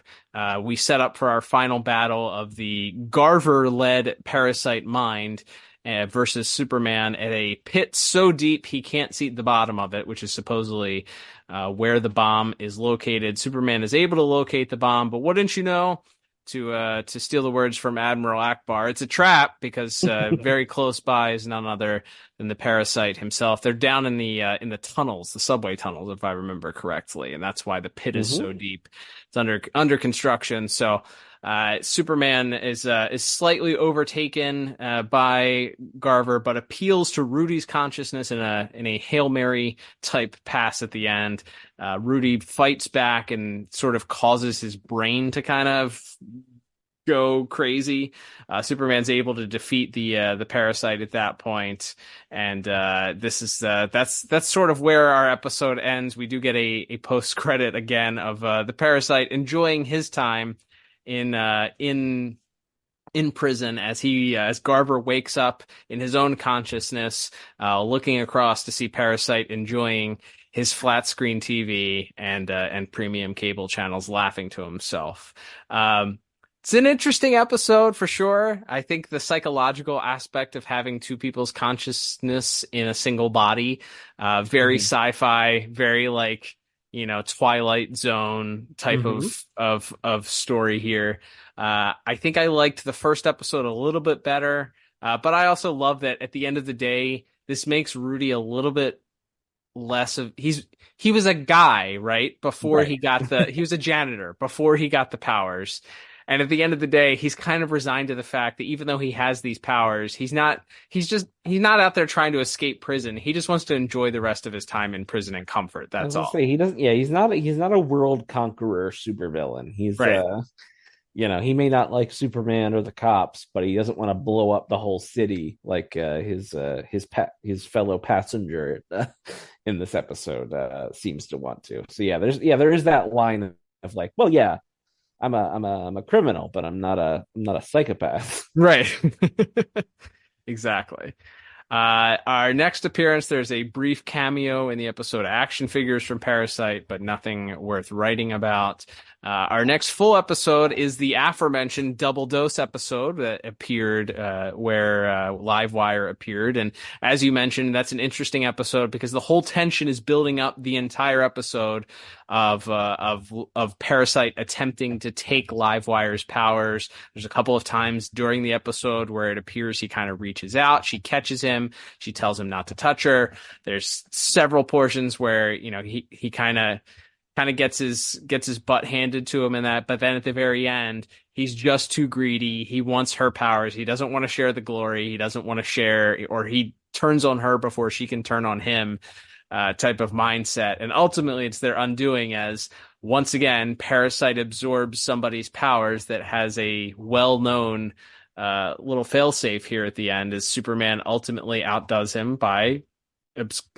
we set up for our final battle of the Garver-led Parasite mind. versus Superman at a pit so deep he can't see the bottom of it, which is supposedly where the bomb is located. Superman is able to locate the bomb, but wouldn't you know, to steal the words from Admiral Akbar, it's a trap, because very close by is none other than the Parasite himself. They're down in the tunnels, the subway tunnels, if I remember correctly, and that's why the pit is so deep. It's under construction. So Superman is slightly overtaken by Garver, but appeals to Rudy's consciousness in a Hail Mary type pass at the end. Rudy fights back and sort of causes his brain to kind of go crazy. Superman's able to defeat the Parasite at that point, and this is that's sort of where our episode ends. We do get a post credit again of the Parasite enjoying his time in prison as Garver wakes up in his own consciousness, looking across to see Parasite enjoying his flat screen TV and premium cable channels, laughing to himself. It's an interesting episode for sure. I think the psychological aspect of having two people's consciousness in a single body, very sci-fi, very like, Twilight Zone type of story here. I think I liked the first episode a little bit better, but I also love that at the end of the day, this makes Rudy a little bit less of he was a guy, right? Before he got he was a janitor before he got the powers. And at the end of the day, he's kind of resigned to the fact that even though he has these powers, he's not out there trying to escape prison. He just wants to enjoy the rest of his time in prison in comfort. That's all. He doesn't. Yeah, he's not a world conqueror supervillain. He's he may not like Superman or the cops, but he doesn't want to blow up the whole city like his fellow passenger in this episode seems to want to. So there is that line of like, well, yeah, I'm a criminal, but I'm not a psychopath. Right. Exactly. Our next appearance, there's a brief cameo in the episode Action Figures from Parasite, but nothing worth writing about. Our next full episode is the aforementioned Double Dose episode that appeared where Livewire appeared. And as you mentioned, that's an interesting episode because the whole tension is building up the entire episode of Parasite attempting to take Livewire's powers. There's a couple of times during the episode where it appears he kind of reaches out. She catches him. She tells him not to touch her. There's several portions where, he kind of gets his butt handed to him in that, but then at the very end, he's just too greedy. He wants her powers. He doesn't want to share the glory. He doesn't want to share, or he turns on her before she can turn on him, type of mindset. And ultimately it's their undoing as once again, Parasite absorbs somebody's powers that has a well-known little failsafe here at the end as Superman ultimately outdoes him by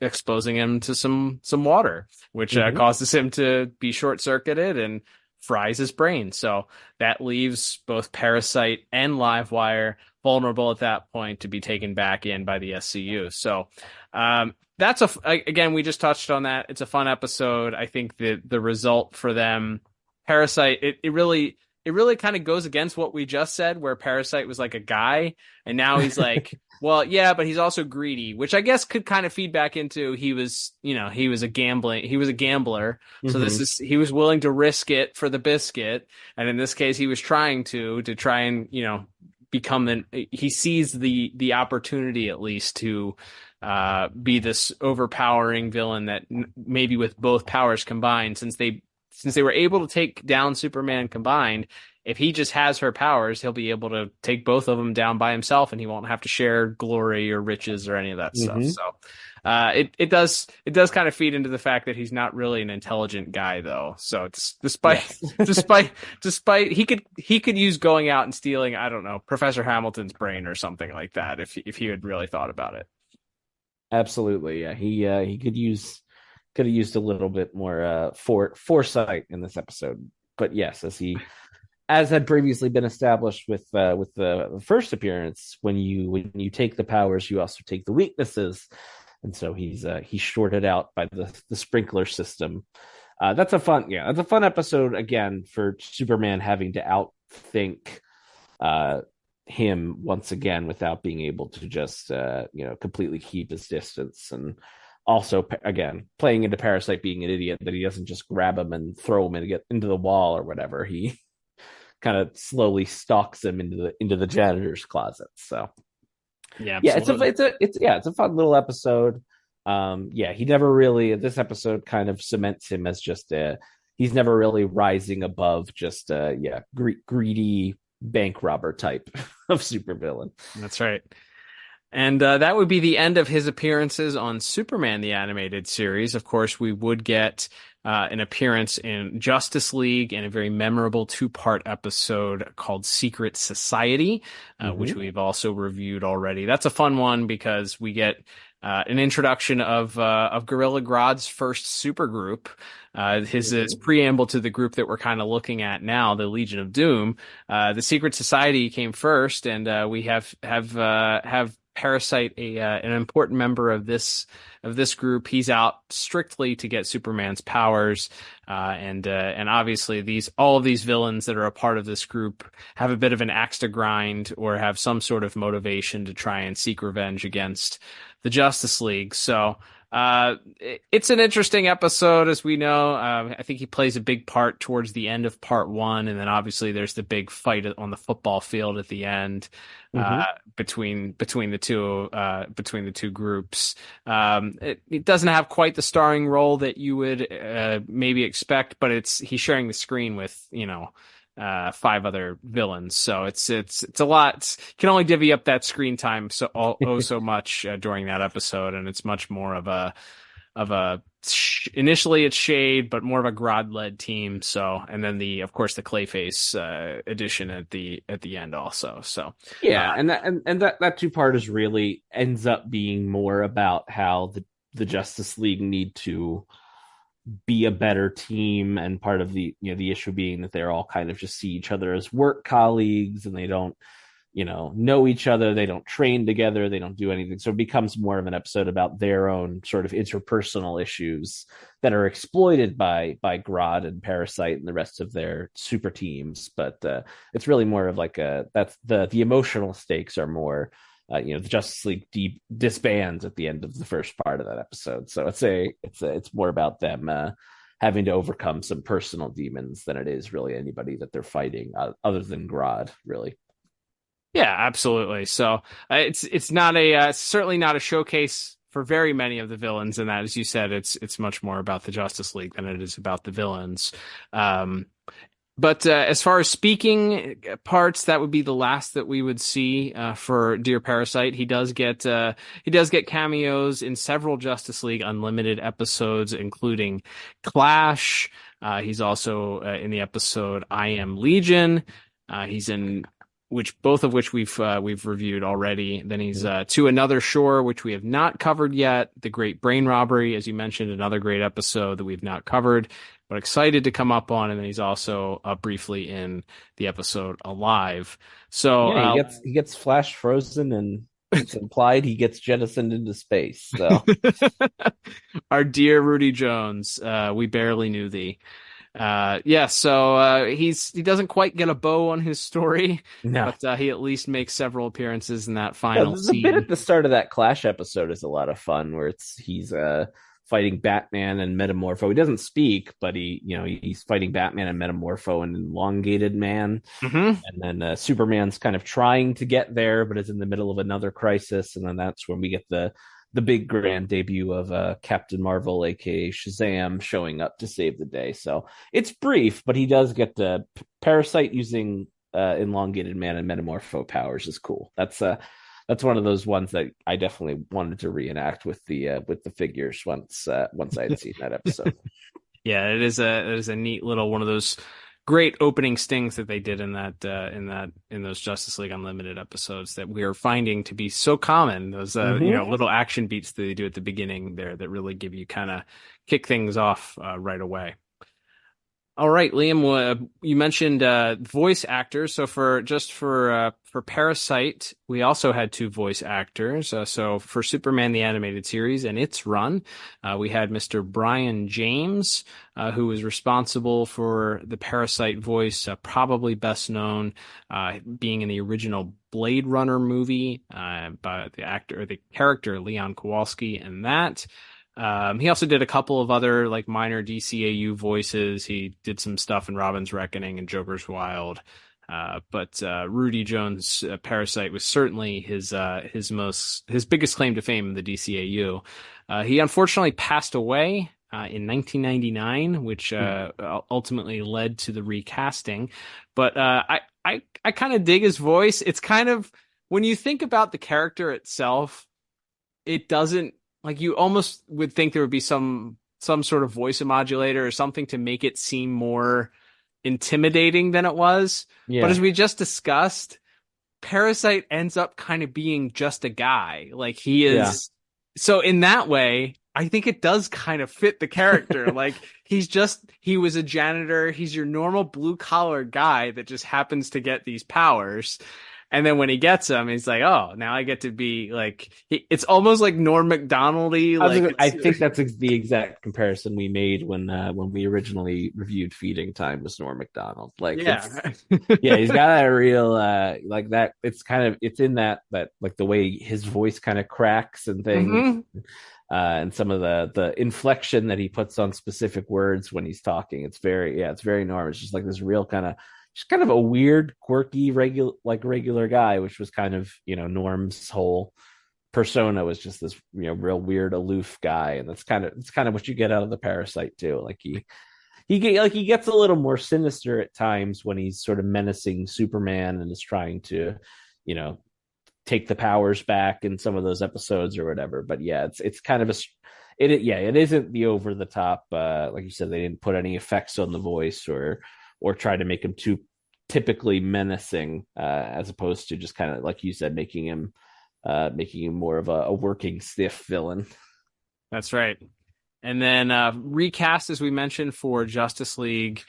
exposing him to some water, which causes him to be short-circuited and fries his brain. So that leaves both Parasite and Livewire vulnerable at that point to be taken back in by the SCU. So that's again, we just touched on that. It's a fun episode. I think that the result for them, Parasite, it really kind of goes against what we just said, where Parasite was like a guy, and now he's like, well, yeah, but he's also greedy, which I guess could kind of feed back into he was a gambler. So he was willing to risk it for the biscuit, and in this case, he was trying to try and become he sees the opportunity at least to be this overpowering villain that maybe with both powers combined, since they were able to take down Superman combined, if he just has her powers, he'll be able to take both of them down by himself, and he won't have to share glory or riches or any of that stuff. So it does kind of feed into the fact that he's not really an intelligent guy, though. So it's, despite he could use going out and stealing, I don't know, Professor Hamilton's brain or something like that if he had really thought about it. Absolutely, yeah. He could have used a little bit more foresight in this episode, but yes, as had previously been established with the first appearance, when you take the powers, you also take the weaknesses, and so he's shorted out by the sprinkler system. That's a fun episode again for Superman having to outthink him once again without being able to just completely keep his distance. And also, again, playing into Parasite being an idiot, that he doesn't just grab him and throw him into the wall or whatever. He kind of slowly stalks him into the janitor's closet. So it's a fun little episode. He never really, this episode kind of cements him as just he's never really rising above just greedy bank robber type of supervillain. That's right. And that would be the end of his appearances on Superman the Animated Series. Of course, we would get an appearance in Justice League in a very memorable 2-part episode called Secret Society, which we've also reviewed already. That's a fun one because we get an introduction of Gorilla Grodd's first supergroup, his preamble to the group that we're kind of looking at now, the Legion of Doom. The Secret Society came first, and we have Parasite, an important member of this group. He's out strictly to get Superman's powers, and obviously all of these villains that are a part of this group have a bit of an axe to grind or have some sort of motivation to try and seek revenge against the Justice League. So it's an interesting episode, as we know. I think he plays a big part towards the end of part 1, and then obviously there's the big fight on the football field at the end between the two groups. It doesn't have quite the starring role that you would maybe expect, but he's sharing the screen with 5 other villains, so it's a lot. Can only divvy up that screen time so much during that episode, and it's much more of a initially it's Shade, but more of a Grodd led team. So, and then of course the Clayface edition at the end also. So and that 2-part is really ends up being more about how the Justice League need to be a better team, and part of the issue being that they're all kind of just see each other as work colleagues, and they don't know each other, they don't train together, they don't do anything. So it becomes more of an episode about their own sort of interpersonal issues that are exploited by Grodd and Parasite and the rest of their super teams. But it's really more of like that's the emotional stakes are more the Justice League disbands at the end of the first part of that episode. So it's more about them having to overcome some personal demons than it is really anybody that they're fighting other than Grodd, really. Yeah, absolutely. So it's not certainly not a showcase for very many of the villains, and that, as you said, it's much more about the Justice League than it is about the villains. But as far as speaking parts, that would be the last that we would see for Dear Parasite. He does get cameos in several Justice League Unlimited episodes, including Clash. He's also in the episode I Am Legion. He's in both of which we've reviewed already. Then he's To Another Shore, which we have not covered yet. The Great Brain Robbery, as you mentioned, another great episode that we've not covered, but excited to come up on. And then he's also briefly in the episode Alive. So he gets flash frozen, and it's implied he gets jettisoned into space. So our dear Rudy Jones, we barely knew thee. So he doesn't quite get a bow on his story, but he at least makes several appeares in that final scene. The bit at the start of that Clash episode is a lot of fun, where he's fighting Batman and Metamorpho. He doesn't speak, but he's fighting Batman and Metamorpho and Elongated Man. And then Superman's kind of trying to get there, but is in the middle of another crisis. And then that's when we get the big grand debut of Captain Marvel, aka Shazam, showing up to save the day. So it's brief, but he does get the Parasite using Elongated Man and Metamorpho powers is cool. That's one of those ones that I definitely wanted to reenact with the figures once I had seen that episode. Yeah, it is a neat little one of those great opening stings that they did in those Justice League Unlimited episodes that we are finding to be so common. Those little action beats that they do at the beginning there that really give you kind of kick things off right away. All right, Liam, you mentioned voice actors. So for Parasite, we also had two voice actors. So for Superman the Animated Series and its run, we had Mr. Brian James, who was responsible for the Parasite voice, probably best known being in the original Blade Runner movie by the character Leon Kowalski in that. He also did a couple of other like minor DCAU voices. He did some stuff in Robin's Reckoning and Joker's Wild. But Rudy Jones' Parasite was certainly his biggest claim to fame in the DCAU. He unfortunately passed away in 1999, which ultimately led to the recasting. But I kind of dig his voice. It's kind of, when you think about the character itself, it doesn't, like, you almost would think there would be some sort of voice modulator or something to make it seem more intimidating than it was. Yeah. But as we just discussed, Parasite ends up kind of being just a guy. Like, he is. Yeah. So in that way, I think it does kind of fit the character. Like, he was a janitor. He's your normal blue collar guy that just happens to get these powers. And then when he gets them, he's like, "Oh, now I get to be like." It's almost like Norm Macdonald-y. I think that's the exact comparison we made when we originally reviewed Feeding Time with Norm Macdonald. Like, yeah, he's got a real like that. It's in that like the way his voice kind of cracks and things, and some of the inflection that he puts on specific words when he's talking. It's very Norm. It's just like this real just kind of a weird, quirky, regular guy, which was kind of, Norm's whole persona was just this, real weird, aloof guy. And it's kind of what you get out of the Parasite too. Like he gets a little more sinister at times when he's sort of menacing Superman and is trying to, take the powers back in some of those episodes or whatever. But yeah, it's kind of it isn't the over the top, like you said, they didn't put any effects on the voice or try to make him too typically menacing, as opposed to just kind of, like you said, making him more of a working stiff villain. That's right. And then recast, as we mentioned, for Justice League.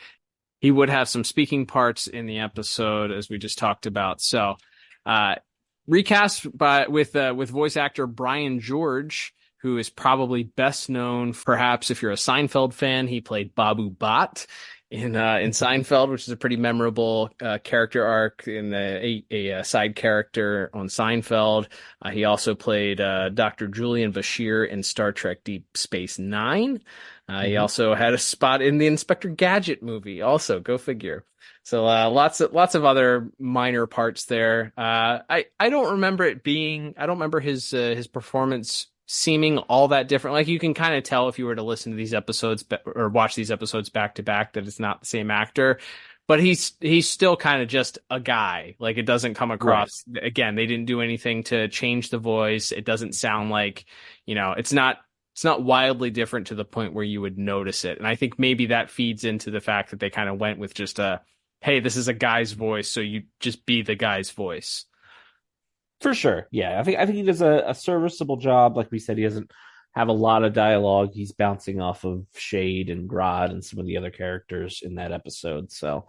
He would have some speaking parts in the episode, as we just talked about. So recast with voice actor Brian George, who is probably best known, perhaps if you're a Seinfeld fan, he played Babu Bhatt in Seinfeld, which is a pretty memorable character arc in a side character on Seinfeld. He also played Dr. Julian Bashir in Star Trek Deep Space Nine. He also had a spot in the Inspector Gadget movie. Also, go figure. So lots of other minor parts there. I don't remember his performance seeming all that different. Like, you can kind of tell if you were to listen to these episodes or watch these episodes back to back that it's not the same actor, but he's still kind of just a guy. Like, it doesn't come across, right. Again, they didn't do anything to change the voice. It doesn't sound like, it's not wildly different to the point where you would notice it. And I think maybe that feeds into the fact that they kind of went with just hey, this is a guy's voice, so you just be the guy's voice. For sure. Yeah, I think he does a serviceable job. Like we said, he doesn't have a lot of dialogue. He's bouncing off of Shade and Grodd and some of the other characters in that episode. So,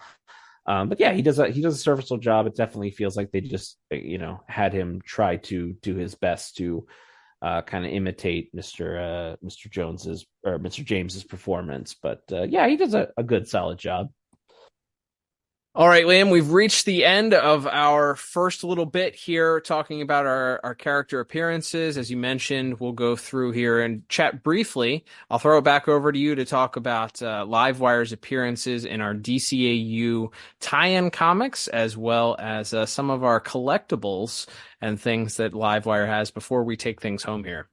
but yeah, he does a serviceable job. It definitely feels like they just, had him try to do his best to kind of imitate Mr. Jones's or Mr. James's performance. But yeah, he does a good, solid job. All right, Liam, we've reached the end of our first little bit here talking about our character appearances. As you mentioned, we'll go through here and chat briefly. I'll throw it back over to you to talk about Livewire's appearances in our DCAU tie-in comics, as well as some of our collectibles and things that Livewire has before we take things home here.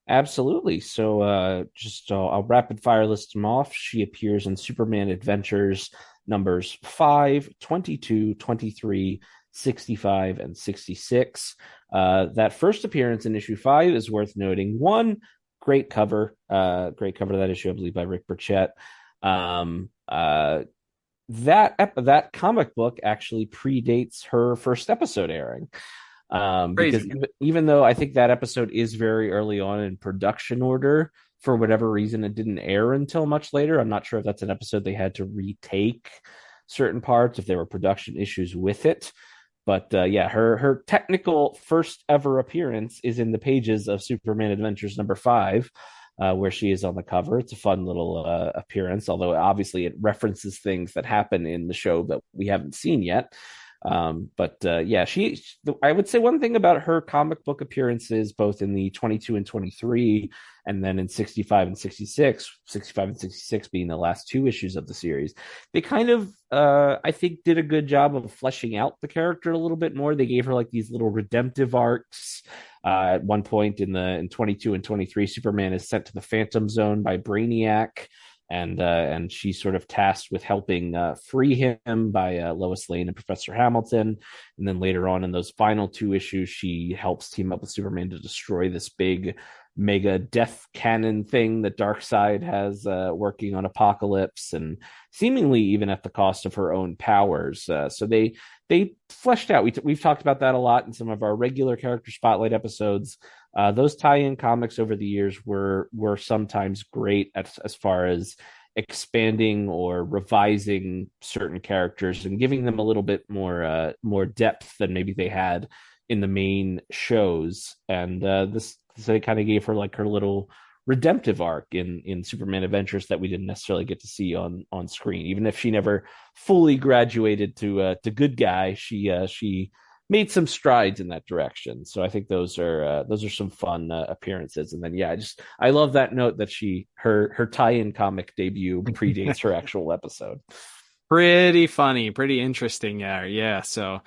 Absolutely. So I'll rapid fire list them off. She appears in Superman Adventures numbers 5, 22, 23, 65, and 66. That first appearance in issue 5 is worth noting. One, great cover of that issue, I believe, by Rick Burchett. That comic book actually predates her first episode airing. Because even though I think that episode is very early on in production order, for whatever reason, it didn't air until much later. I'm not sure if that's an episode they had to retake certain parts, if there were production issues with it. But yeah, her technical first ever appearance is in the pages of Superman Adventures #5, where she is on the cover. It's a fun little appearance, although obviously it references things that happen in the show that we haven't seen yet. But yeah, I would say one thing about her comic book appearances, both in the 22 and 23, and then in 65 and 66 being the last 2 issues of the series, they kind of, I think, did a good job of fleshing out the character a little bit more. They gave her like these little redemptive arcs. At one point in 22 and 23, Superman is sent to the Phantom Zone by Brainiac. And she's sort of tasked with helping free him by Lois Lane and Professor Hamilton. And then later on in those final 2 issues, she helps team up with Superman to destroy this big mega death cannon thing that Darkseid has working on Apocalypse, and seemingly even at the cost of her own powers. So they fleshed out. We've talked about that a lot in some of our regular character spotlight episodes. Those tie-in comics over the years were sometimes great as far as expanding or revising certain characters and giving them a little bit more depth than maybe they had in the main shows. And this they kind of gave her like her little redemptive arc in Superman Adventures that we didn't necessarily get to see on screen. Even if she never fully graduated to good guy, she made some strides in that direction. So I think those are some fun appearances. And then I love that note that her tie-in comic debut predates her actual episode. Pretty funny, pretty interesting. Yeah. So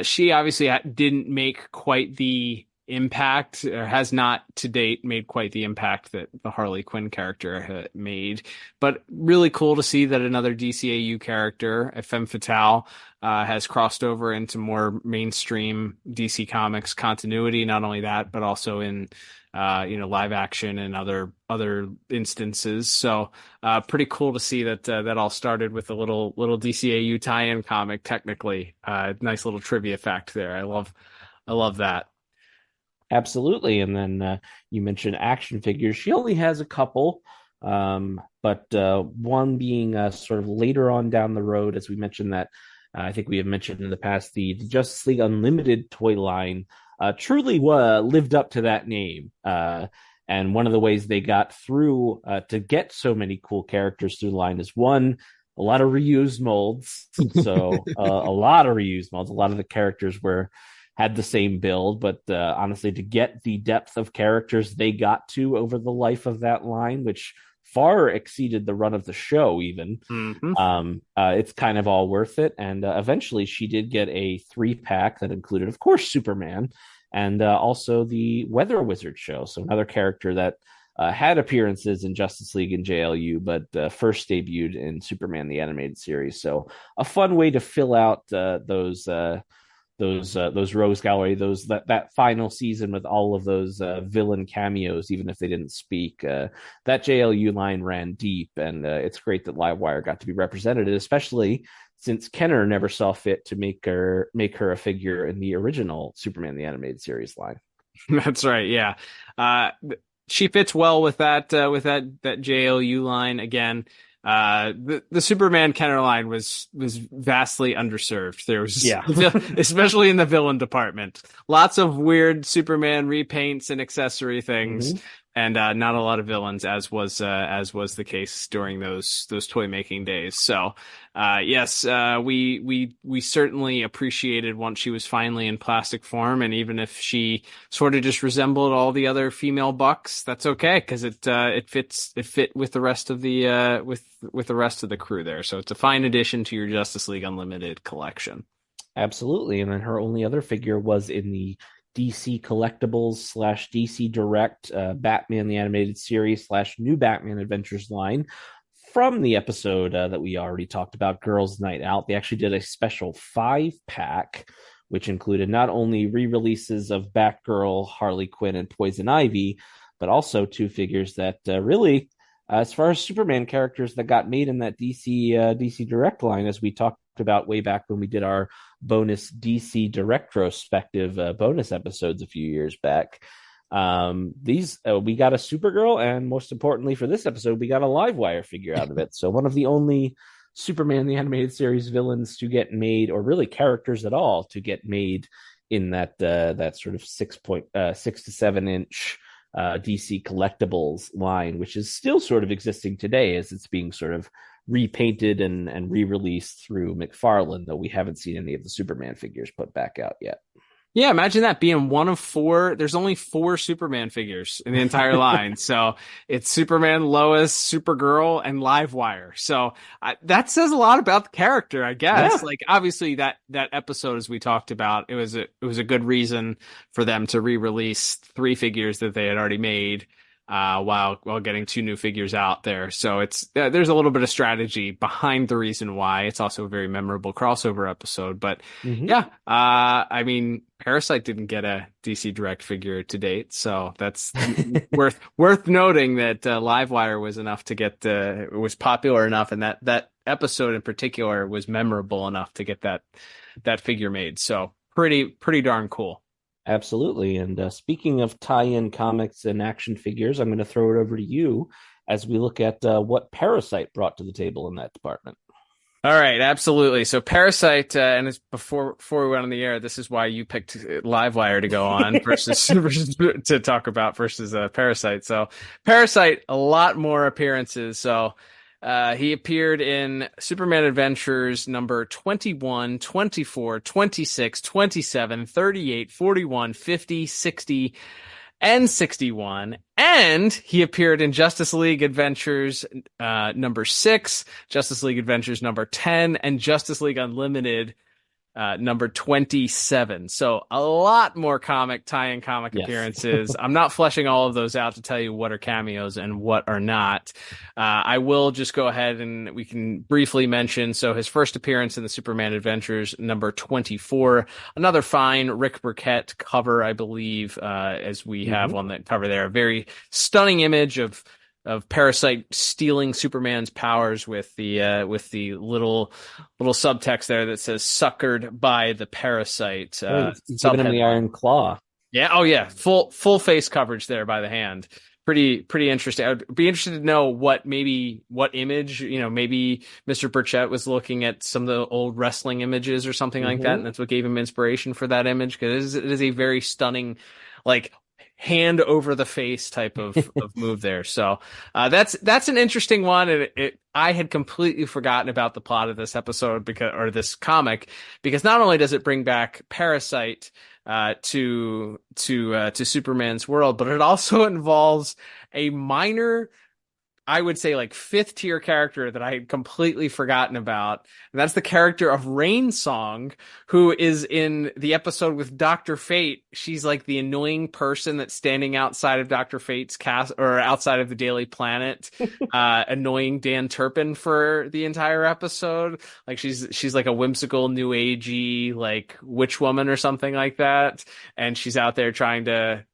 she obviously didn't make quite the impact, or has not to date made quite the impact that the Harley Quinn character made, but really cool to see that another DCAU character, a femme fatale, has crossed over into more mainstream DC Comics continuity. Not only that, but also in live action and other instances. So pretty cool to see that that all started with a little DCAU tie-in comic. Technically, nice little trivia fact there. I love that. Absolutely. And then you mentioned action figures. She only has a couple, but one being sort of later on down the road, as we mentioned that I think we have mentioned in the past, the Justice League Unlimited toy line truly lived up to that name. And one of the ways they got through to get so many cool characters through the line is, one, a lot of reused molds. So a lot of reused molds. A lot of the characters had the same build, but honestly, to get the depth of characters they got to over the life of that line, which far exceeded the run of the show even, it's kind of all worth it. And eventually she did get a 3-pack that included, of course, Superman, and also the Weather Wizard show. So another character that had appearances in Justice League and JLU, but first debuted in Superman the Animated Series. So a fun way to fill out those rogues gallery, that final season with all of those villain cameos, even if they didn't speak. That JLU line ran deep, and it's great that Livewire got to be represented, especially since Kenner never saw fit to make her a figure in the original Superman the Animated Series line. That's right. Yeah, she fits well with that JLU line again. The Superman Kenner line was vastly underserved. There was, especially in the villain department, lots of weird Superman repaints and accessory things, and not a lot of villains, as was the case during those toy making days. So, yes, we certainly appreciated once she was finally in plastic form, and even if she sort of just resembled all the other female Bucks, that's okay, because it fit with the rest of the with the rest of the crew there. So it's a fine addition to your Justice League Unlimited collection. Absolutely. And then her only other figure was in the DC Collectibles / DC Direct Batman the Animated Series / New Batman Adventures line from the episode that we already talked about, Girls Night Out. They actually did a special 5-pack, which included not only re-releases of Batgirl, Harley Quinn, and Poison Ivy, but also 2 figures that really, as far as Superman characters that got made in that DC Direct line, as we talked about way back when we did our bonus DC Direct retrospective bonus episodes a few years back, These we got a Supergirl, and most importantly for this episode, we got a Livewire figure out of it. So one of the only Superman the Animated Series villains to get made, or really characters at all, to get made in that sort of 6 to 7 inch DC collectibles line, which is still sort of existing today as it's being sort of repainted and re-released through McFarlane, though we haven't seen any of the Superman figures put back out yet. Yeah, imagine that being one of 4. There's only 4 Superman figures in the entire line. So it's Superman, Lois, Supergirl, and Livewire. So that says a lot about the character, I guess. Yeah. Like, obviously that episode, as we talked about, it was a good reason for them to re-release 3 figures that they had already made. While getting 2 new figures out there. So there's a little bit of strategy behind the reason why. It's also a very memorable crossover episode. But I mean, Parasite didn't get a DC Direct figure to date, so that's worth noting that Livewire was enough to get was popular enough, and that episode in particular was memorable enough to get that figure made. So pretty darn cool. Absolutely. And speaking of tie-in comics and action figures, I'm going to throw it over to you as we look at what Parasite brought to the table in that department. All right, absolutely. So Parasite, and it's before we went on the air, this is why you picked Livewire to go on versus to talk about versus Parasite. So Parasite, a lot more appearances. So he appeared in Superman Adventures number 21, 24, 26, 27, 38, 41, 50, 60, and 61. And he appeared in Justice League Adventures number 6, Justice League Adventures number 10, and Justice League Unlimited number 27. So a lot more tie-in comic appearances. I'm not fleshing all of those out to tell you what are cameos and what are not. I will just go ahead and we can briefly mention. So his first appearance in the Superman Adventures number 24, another fine Rick Burkett cover, I believe, as we have on the cover there. A very stunning image of Parasite stealing Superman's powers with the little subtext there that says "suckered by the Parasite." He's giving him the Iron Claw. Yeah. Oh yeah. Full face coverage there by the hand. Pretty interesting. I'd be interested to know what image, maybe Mr. Burchett was looking at some of the old wrestling images or something like that, and that's what gave him inspiration for that image, because it is a very stunning, like, hand over the face type of move there. So that's an interesting one. And I had completely forgotten about the plot of this episode this comic, because not only does it bring back Parasite to Superman's world, but it also involves a minor, I would say, like, 5th tier character that I had completely forgotten about. And that's the character of Rain Song, who is in the episode with Dr. Fate. She's like the annoying person that's standing outside of Dr. Fate's cast, or outside of the Daily Planet, annoying Dan Turpin for the entire episode. Like, she's like a whimsical new agey, like, witch woman or something like that. And she's out there trying to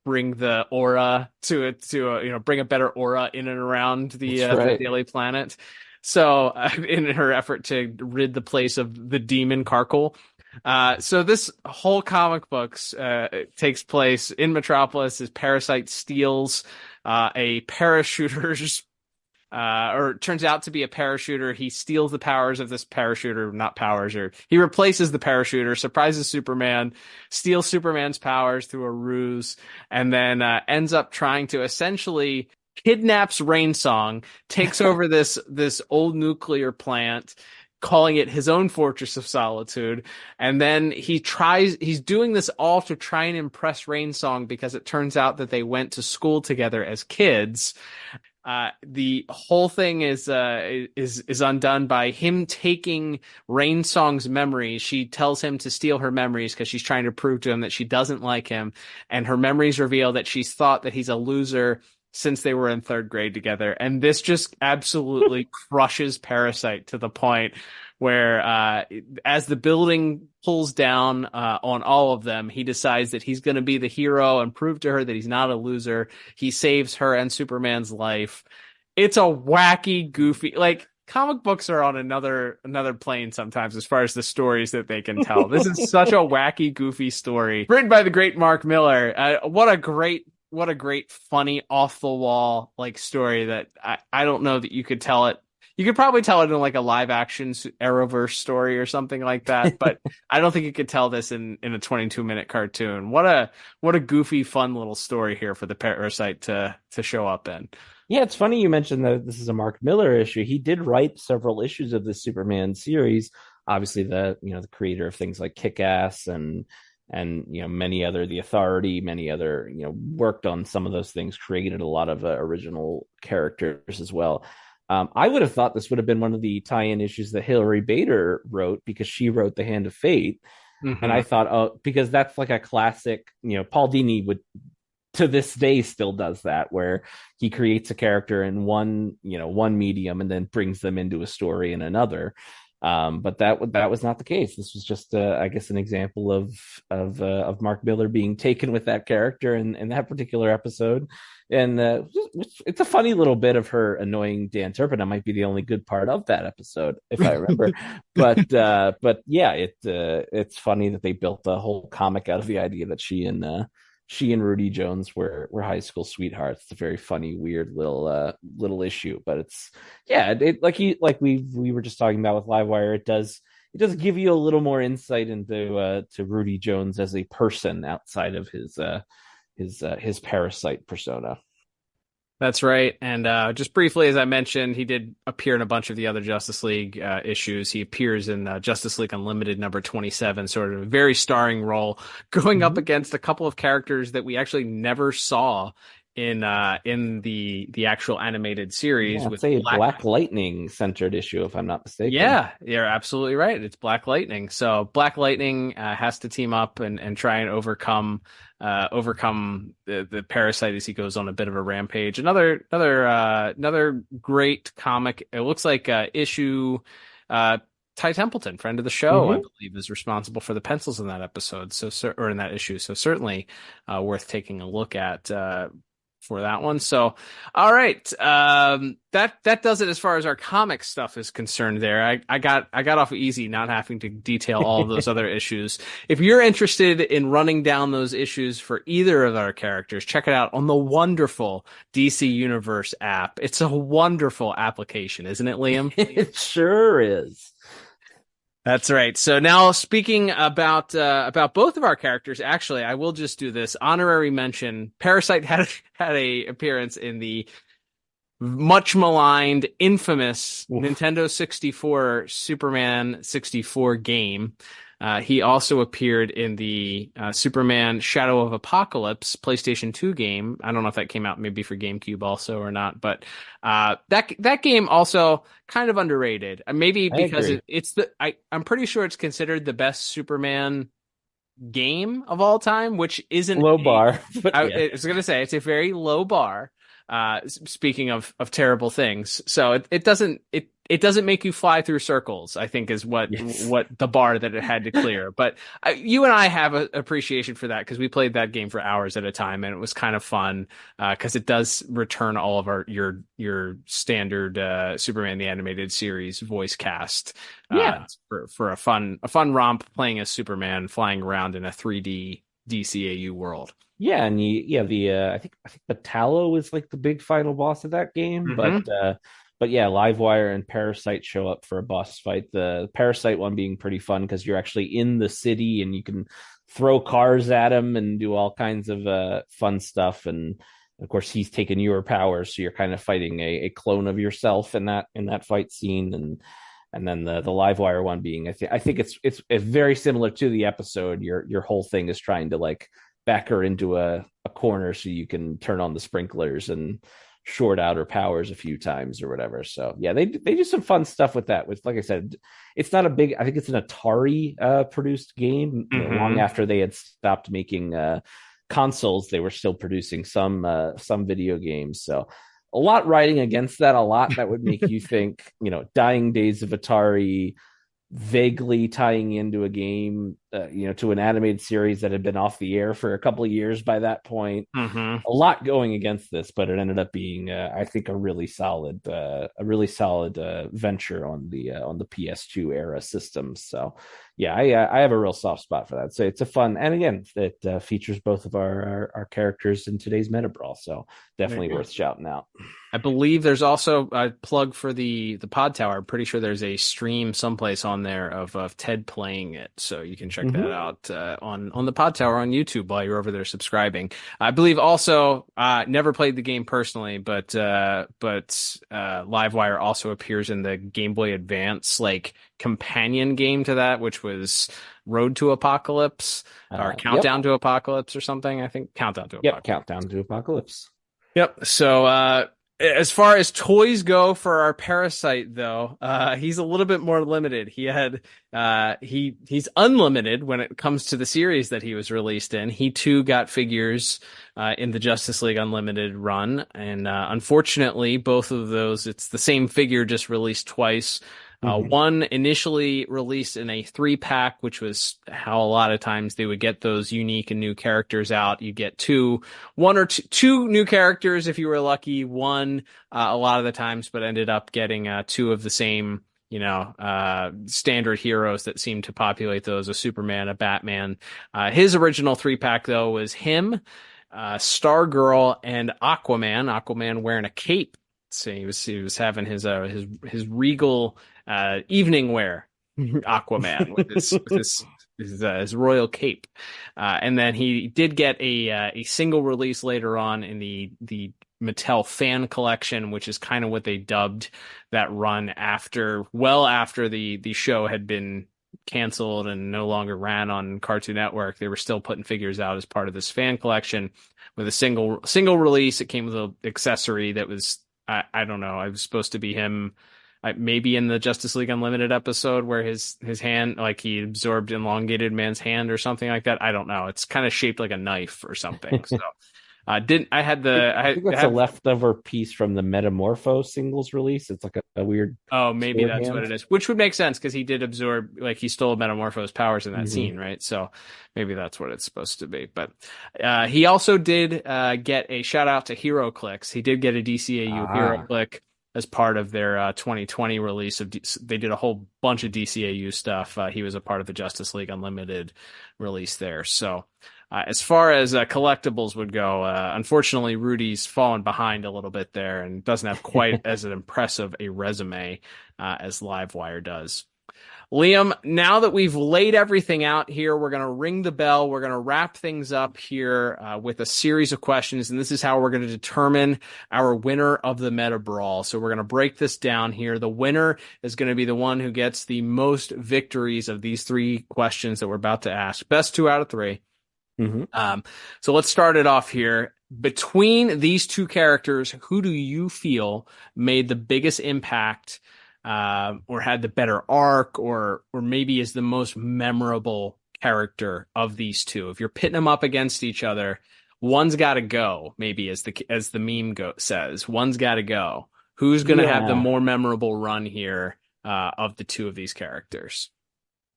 bring the aura bring a better aura in and around the Daily Planet. So in her effort to rid the place of the demon Karkle. So this whole comic books takes place in Metropolis as Parasite steals a parachuter's or turns out to be a parachuter. He steals the powers of this parachuter, not powers, or he replaces the parachuter, surprises Superman, steals Superman's powers through a ruse, and then ends up trying to essentially kidnaps Rain Song, takes over this old nuclear plant, calling it his own Fortress of Solitude. And then he's doing this all to try and impress Rain Song, because it turns out that they went to school together as kids. The whole thing is undone by him taking Rain Song's memories. She tells him to steal her memories because she's trying to prove to him that she doesn't like him. And her memories reveal that she's thought that he's a loser since they were in 3rd grade together. And this just absolutely crushes Parasite to the point where as the building pulls down on all of them, he decides that he's going to be the hero and prove to her that he's not a loser. He saves her and Superman's life. It's a wacky, goofy, like, comic books are on another plane sometimes as far as the stories that they can tell. This is such a wacky, goofy story written by the great Mark Miller. What a great, funny, off the wall like story that I don't know that you could tell it. You could probably tell it in like a live action Arrowverse story or something like that, but I don't think you could tell this in a 22-minute cartoon. What a goofy, fun little story here for the Parasite to show up in. Yeah, it's funny you mentioned that this is a Mark Miller issue. He did write several issues of the Superman series. Obviously, the creator of things like Kick-Ass and many other, The Authority, many other, worked on some of those things, created a lot of original characters as well. I would have thought this would have been one of the tie-in issues that Hilary Bader wrote, because she wrote The Hand of Fate. Mm-hmm. And I thought, because that's like a classic, Paul Dini would, to this day, still does that, where he creates a character in one medium and then brings them into a story in another. But that was not the case. This was just, I guess, an example of Mark Miller being taken with that character in that particular episode. And it's a funny little bit of her annoying Dan Turpin. That might be the only good part of that episode, if I remember. but yeah, it's funny that they built the whole comic out of the idea that she and Rudy Jones were high school sweethearts. It's a very funny, weird little issue, but it's like we were just talking about with Livewire. It does give you a little more insight into to Rudy Jones as a person outside of his Parasite persona. That's right. And just briefly, as I mentioned, he did appear in a bunch of the other Justice League issues. He appears in Justice League Unlimited number 27, sort of a very starring role, going up against a couple of characters that we actually never saw in the actual animated series. Yeah, with a Black Lightning centered issue, if I'm not mistaken. Yeah, you're absolutely right. It's Black Lightning. So Black Lightning has to team up and try and overcome the Parasite as he goes on a bit of a rampage. Another great comic. It looks like issue Ty Templeton, friend of the show, I believe, is responsible for the pencils in that episode. Or in that issue. So certainly worth taking a look at for that one. So, all right. That does it as far as our comic stuff is concerned there. I got off easy not having to detail all of those other issues. If you're interested in running down those issues for either of our characters, check it out on the wonderful DC Universe app. It's a wonderful application, isn't it, Liam? It sure is. That's right. So now, speaking about both of our characters, actually, I will just do this honorary mention. Parasite had a appearance in the much maligned, infamous Nintendo 64 Superman 64 game. He also appeared in the Superman Shadow of Apocalypse PlayStation 2 game. I don't know if that came out maybe for GameCube also or not, but that game also kind of underrated. Maybe because I'm pretty sure it's considered the best Superman game of all time, which isn't low bar. I was going to say it's a very low bar. Speaking of terrible things, so it doesn't make you fly through circles, I think, is what the bar that it had to clear. But you and I have an appreciation for that because we played that game for hours at a time, and it was kind of fun because it does return all of your standard Superman the Animated Series voice cast. For a fun romp playing as Superman flying around in a 3D DCAU world. Yeah, and I think Metallo is like the big final boss of that game, but yeah, Livewire and Parasite show up for a boss fight. The Parasite one being pretty fun because you're actually in the city and you can throw cars at him and do all kinds of fun stuff. And of course, he's taken your powers, so you're kind of fighting a clone of yourself in that fight scene. And then the Livewire one being, I think it's very similar to the episode. Your whole thing is trying to like back her into a corner so you can turn on the sprinklers and short out her powers a few times or whatever. So yeah, they do some fun stuff with that. With, like I said, it's not a big, I think it's an Atari produced game. Long after they had stopped making consoles, they were still producing some video games. So a lot riding against that, a lot that would make you think, dying days of Atari vaguely tying into a game to an animated series that had been off the air for a couple of years by that point. Mm-hmm. A lot going against this, but it ended up being, I think, a really solid venture on the PS2 era systems. So, yeah, I have a real soft spot for that. So it's a fun, and again, it features both of our characters in today's Meta-Brawl. So definitely worth shouting out. I believe there's also a plug for the Pod Tower. I'm pretty sure there's a stream someplace on there of Ted playing it, so you can check that out on the Pod Tower on YouTube while you're over there subscribing. I believe also never played the game personally, but Livewire also appears in the Game Boy Advance companion game to that, which was Road to Apocalypse or Countdown to Apocalypse or something. I think Countdown to Apocalypse. Yep, Countdown to Apocalypse. Yep. So as far as toys go for our Parasite, though, he's a little bit more limited. He had he's unlimited when it comes to the series that he was released in. He too got figures in the Justice League Unlimited run, and unfortunately, both of those, it's the same figure just released twice. One initially released in a 3-pack, which was how a lot of times they would get those unique and new characters out. You get two new characters if you were lucky, one a lot of the times, but ended up getting two of the same, standard heroes that seem to populate those, a Superman, a Batman. His original 3-pack, though, was him, Stargirl, and Aquaman wearing a cape. So he was having his regal evening wear, Aquaman, with his royal cape, and then he did get a single release later on in the Mattel fan collection, which is kind of what they dubbed that run after the show had been canceled and no longer ran on Cartoon Network. They were still putting figures out as part of this fan collection with a single release. It came with an accessory that was, I don't know. I was supposed to be him, maybe in the Justice League Unlimited episode where his hand, he absorbed elongated man's hand or something like that. I don't know. It's kind of shaped like a knife or something. So I think that's a leftover piece from the Metamorpho singles release. It's like a weird. Oh, maybe that's what it is, which would make sense because he did absorb, he stole Metamorpho's powers in that scene, right? So maybe that's what it's supposed to be. But he also did get a shout out to HeroClix. He did get a DCAU HeroClick as part of their 2020 release they did a whole bunch of DCAU stuff. He was a part of the Justice League Unlimited release there. So as far as collectibles would go, unfortunately, Rudy's fallen behind a little bit there and doesn't have quite as an impressive a resume as Livewire does. Liam, now that we've laid everything out here, we're going to ring the bell. We're going to wrap things up here with a series of questions, and this is how we're going to determine our winner of the Meta-Brawl. So we're going to break this down here. The winner is going to be the one who gets the most victories of these 3 questions that we're about to ask. Best 2 out of 3. So let's start it off here. Between these 2 characters, who do you feel made the biggest impact or had the better arc or maybe is the most memorable character of these 2? If you're pitting them up against each other, one's got to go, maybe as the meme says. One's got to go. Who's going to have the more memorable run here of the 2 of these characters?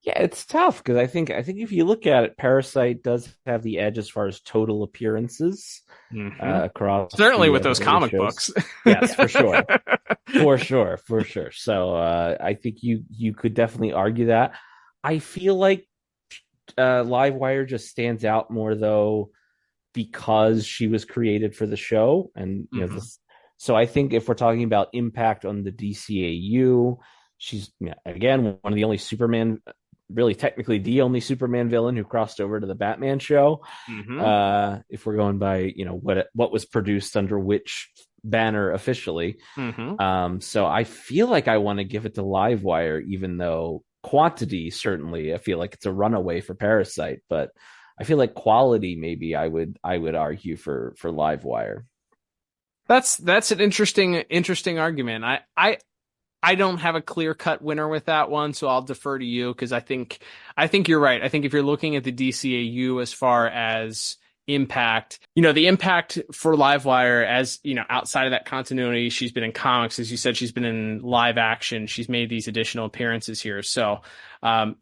Yeah, it's tough because I think if you look at it, Parasite does have the edge as far as total appearances across. Certainly with those comic books. Yes, for sure. For sure. So I think you could definitely argue that. I feel like Livewire just stands out more though because she was created for the show, and so I think if we're talking about impact on the DCAU, she's again one of the only Superman. Really, technically, the only Superman villain who crossed over to the Batman show. If we're going by, what was produced under which banner officially. So I feel like I want to give it to Livewire, even though quantity certainly I feel like it's a runaway for Parasite, but I feel like quality maybe I would argue for Livewire. That's an interesting argument. I don't have a clear-cut winner with that one, so I'll defer to you because I think you're right. I think if you're looking at the DCAU as far as impact. The impact for Livewire, as outside of that continuity, she's been in comics, as you said, she's been in live action, she's made these additional appearances here. So I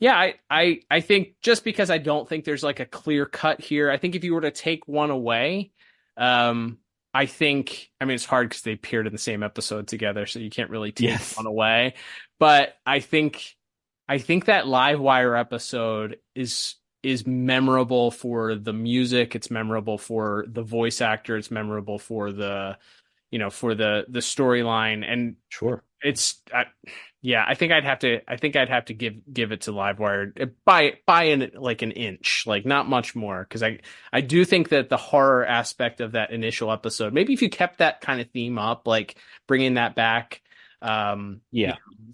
think, just because I don't think there's like a clear cut here, I think if you were to take one away, I think, it's hard because they appeared in the same episode together, so you can't really take one away. But I think that Livewire episode is memorable for the music. It's memorable for the voice actor. It's memorable for the storyline. And sure, I think I'd have to give it to Livewire by an inch, like not much more, because I do think that the horror aspect of that initial episode, maybe if you kept that kind of theme up, like bringing that back,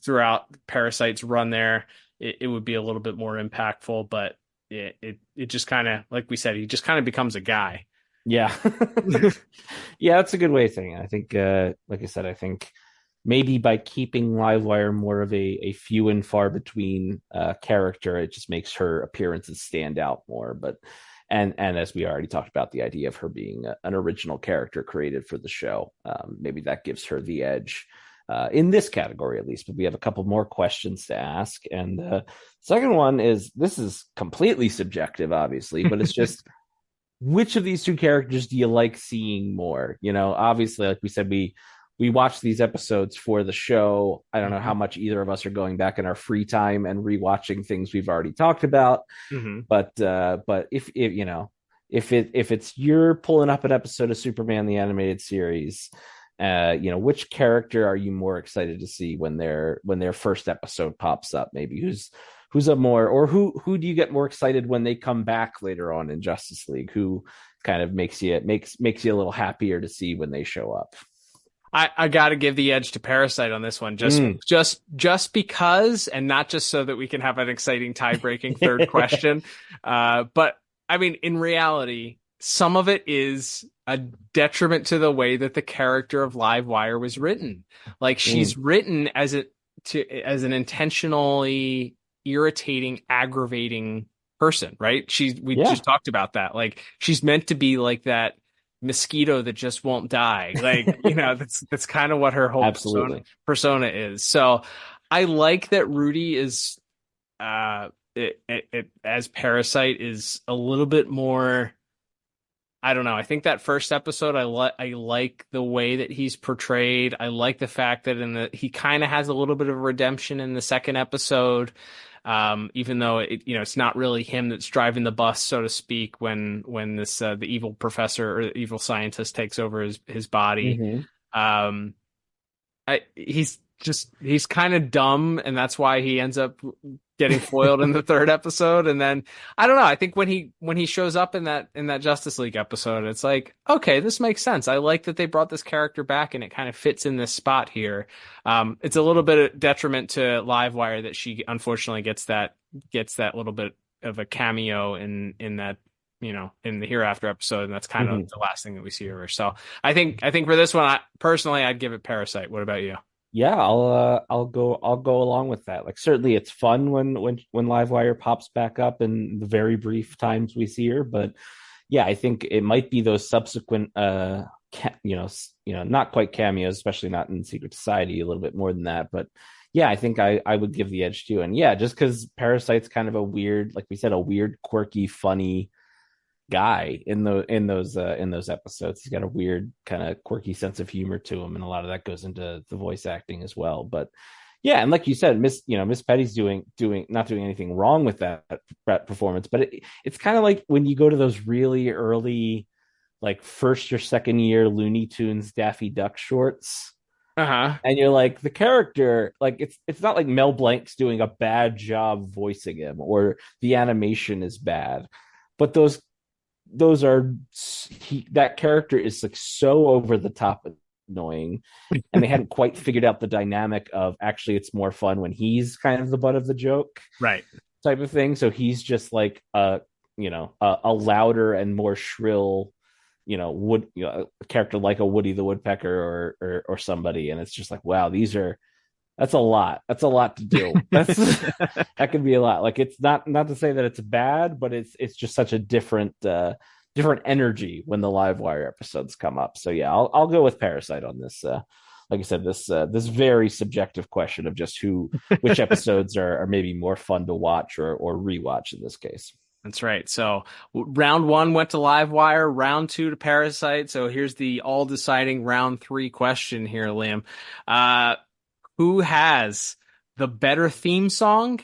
throughout Parasite's run there, it would be a little bit more impactful. But it just kind of, like we said, he just kind of becomes a guy. Yeah. Yeah, that's a good way of saying it. I think, like I said, I think maybe by keeping Livewire more of a few and far between character, it just makes her appearances stand out more. But and as we already talked about, the idea of her being an original character created for the show, maybe that gives her the edge in this category, at least. But we have a couple more questions to ask. And the second one this is completely subjective, obviously, but it's just, which of these two characters do you like seeing more? Obviously, like we said, we watch these episodes for the show. I don't know how much either of us are going back in our free time and rewatching things we've already talked about. Mm-hmm. But if it's you're pulling up an episode of Superman the Animated Series, which character are you more excited to see when their first episode pops up? Maybe who's a more, or who do you get more excited when they come back later on in Justice League? Who kind of makes you a little happier to see when they show up? I got to give the edge to Parasite on this one, just because, and not just so that we can have an exciting tie-breaking third question. But in reality, some of it is a detriment to the way that the character of Livewire was written. Like, she's written as an intentionally irritating, aggravating person, right? We just talked about that. Like, she's meant to be like that mosquito that just won't die. Like, that's kind of what her whole persona is. So I like that Rudy is as Parasite is a little bit more, I don't know. I think that first episode, I like the way that he's portrayed. I like the fact that he kind of has a little bit of redemption in the second episode. Even though it's not really him that's driving the bus, so to speak, when this the evil professor or the evil scientist takes over his body. Mm-hmm. He's kind of dumb, and that's why he ends up getting foiled in the third episode. And then I don't know, I think when he shows up in that Justice League episode, it's like, okay, this makes sense. I like that they brought this character back and it kind of fits in this spot here. It's a little bit of detriment to Livewire that she unfortunately gets that little bit of a cameo in that, in the Hereafter episode, and that's kind of the last thing that we see of her. So I think for this one, personally, I'd give it Parasite. What about you? Yeah, I'll go along with that. Like, certainly it's fun when Livewire pops back up in the very brief times we see her, but yeah, I think it might be those subsequent not quite cameos, especially not in Secret Society, a little bit more than that, but yeah, I think I would give the edge to. And yeah, just because Parasite's kind of a weird, like we said, a weird, quirky, funny guy in those episodes. He's got a weird kind of quirky sense of humor to him, and a lot of that goes into the voice acting as well. But yeah, and like you said, Miss Petty's not doing anything wrong with that performance, but it's kind of like when you go to those really early, like first or second year Looney Tunes Daffy Duck shorts. And you're like, the character, like it's not like Mel Blanc's doing a bad job voicing him or the animation is bad, but that character is like so over the top annoying, and they hadn't quite figured out the dynamic of actually it's more fun when he's kind of the butt of the joke, right, type of thing. So he's just like a louder and more shrill, a character like a Woody the Woodpecker or somebody, and it's just like, wow, that's a lot to do. That could be a lot. Like, it's not to say that it's bad, but it's just such a different different energy when the Livewire episodes come up. So yeah, I'll go with Parasite on this. Like I said, this very subjective question of just which episodes are maybe more fun to watch or rewatch in this case. That's right. So round 1 went to Livewire, round 2 to Parasite. So here's the all deciding round 3 question here, Liam. Who has the better theme song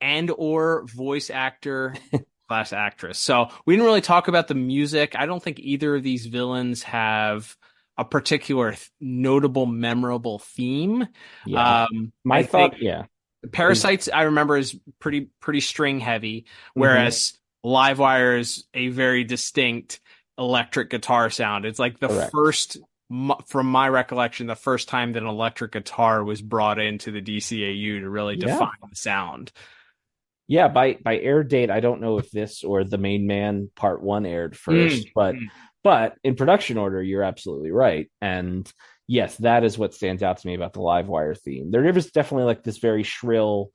and or voice actor / actress? So we didn't really talk about the music. I don't think either of these villains have a particular notable, memorable theme. Yeah. My thought, Parasites, I remember, is pretty string heavy, whereas Livewire is a very distinct electric guitar sound. It's like the first, from my recollection, the first time that an electric guitar was brought into the DCAU to really define the sound. Yeah, by air date, I don't know if this or The Main Man Part 1 aired first, but in production order, you're absolutely right. And yes, that is what stands out to me about the Livewire theme. There is definitely like this very shrill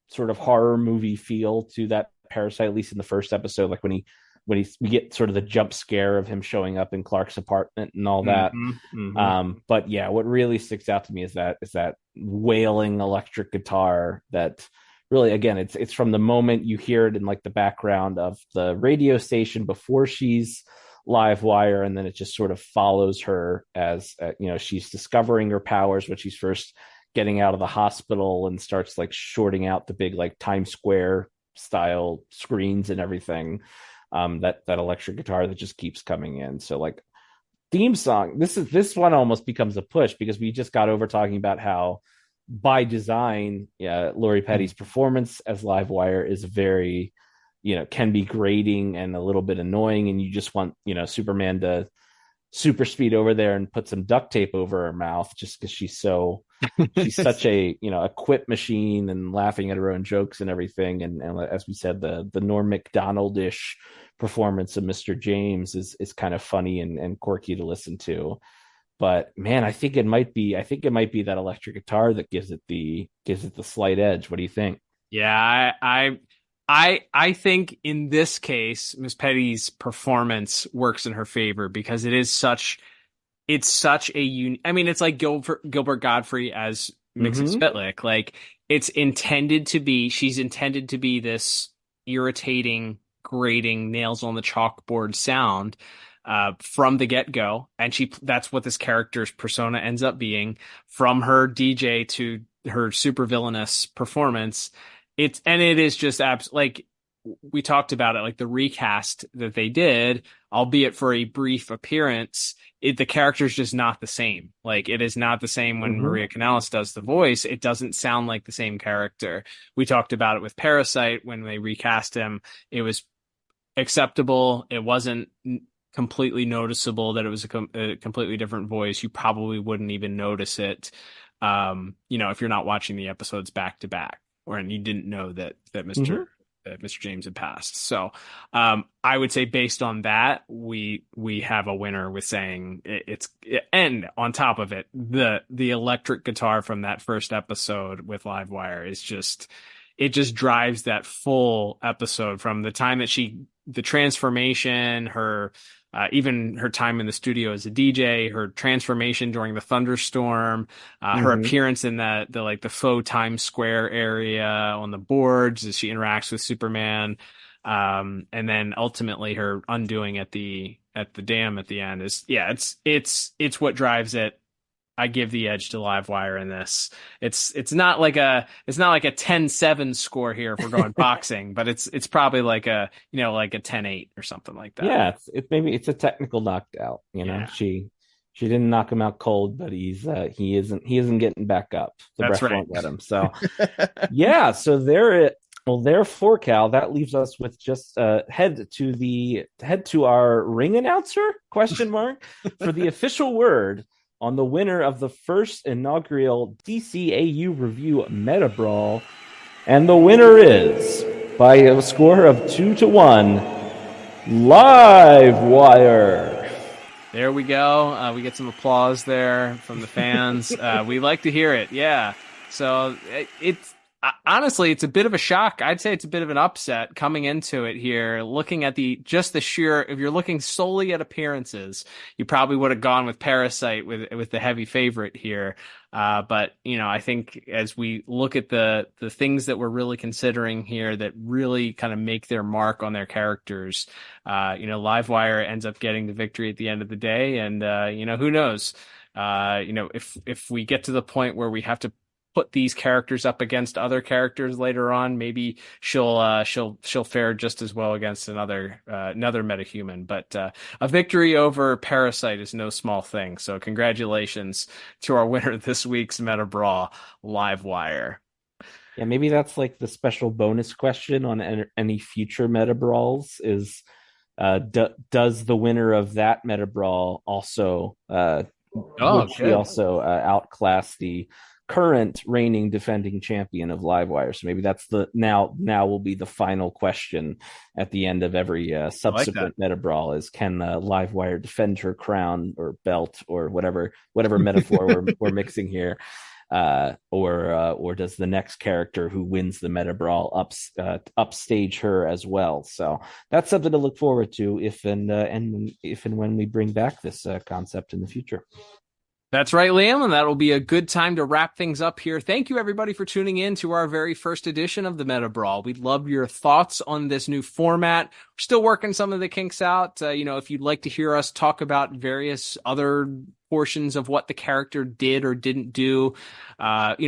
sort of horror movie feel to that Parasite, at least in the first episode, like when we get sort of the jump scare of him showing up in Clark's apartment and all that. But yeah, what really sticks out to me is that wailing electric guitar that really, again, it's from the moment you hear it in like the background of the radio station before she's Livewire, and then it just sort of follows her as she's discovering her powers when she's first getting out of the hospital and starts like shorting out the big like Times Square style screens and everything. That electric guitar that just keeps coming in. So like theme song, this one almost becomes a push because we just got over talking about how by design, Lori Petty's performance as Livewire is very, can be grating and a little bit annoying, and you just want, Superman to super speed over there and put some duct tape over her mouth just because she's such a a quip machine and laughing at her own jokes and everything. And as we said, the Norm Macdonald-ish performance of Mr. James is kind of funny and quirky to listen to. But man, I think it might be that electric guitar that gives it the slight edge. What do you think? Yeah, I think in this case, Miss Petty's performance works in her favor because it's such a unique. I mean, it's like Gilbert Gottfried as Mixon Spitlick. Like she's intended to be this irritating, grating, nails on the chalkboard sound from the get-go, and that's what this character's persona ends up being, from her DJ to her super villainous performance. It is just like we talked about it, like the recast that they did, albeit for a brief appearance. The character's just not the same. Like it is not the same when Maria Kanellis does the voice. It doesn't sound like the same character. We talked about it with Parasite when they recast him. It was acceptable. It wasn't completely noticeable that it was a completely different voice. You probably wouldn't even notice it, if you're not watching the episodes back to back. And you didn't know that Mr. James had passed. So I would say based on that, we have a winner with saying and on top of it, the electric guitar from that first episode with Livewire is it just drives that full episode from the time that the transformation, her even her time in the studio as a DJ, her transformation during the thunderstorm, her appearance in the faux Times Square area on the boards as she interacts with Superman, and then ultimately her undoing at the dam at the end it's what drives it. I give the edge to Livewire in this. It's not like a 10-7 score here if we're going boxing, but it's probably like a 10-8 or something like that. Yeah, it's a technical knockout. She didn't knock him out cold, but he isn't getting back up. The That's breath right. won't let him. So yeah, so therefore, Cal, that leaves us with just head to our ring announcer ? For the official word on the winner of the first inaugural DCAU review Meta-Brawl. And the winner is, by a score of 2-1, Livewire. There we go. We get some applause there from the fans. We like to hear it. Yeah. So Honestly, it's a bit of a shock. I'd say it's a bit of an upset coming into it here. Looking at the sheer, if you're looking solely at appearances, you probably would have gone with Parasite with the heavy favorite here. But I think as we look at the things that we're really considering here that really kind of make their mark on their characters, Livewire ends up getting the victory at the end of the day, and who knows, if we get to the point where we have to put these characters up against other characters later on, maybe she'll fare just as well against another metahuman. But a victory over Parasite is no small thing. So congratulations to our winner this week's Meta-Brawl, Livewire. Yeah, maybe that's like the special bonus question on any future Meta-Brawls is, does the winner of that Meta-Brawl also she also outclass the current reigning defending champion of Livewire? So maybe that's now will be the final question at the end of every subsequent Meta-Brawl is, can Livewire defend her crown or belt or whatever metaphor we're mixing here, or does the next character who wins the Meta-Brawl upstage her as well? So that's something to look forward to if and when we bring back this concept in the future. That's right, Liam, and that'll be a good time to wrap things up here. Thank you, everybody, for tuning in to our very first edition of the Meta-Brawl. We'd love your thoughts on this new format. We're still working some of the kinks out. If you'd like to hear us talk about various other portions of what the character did or didn't do,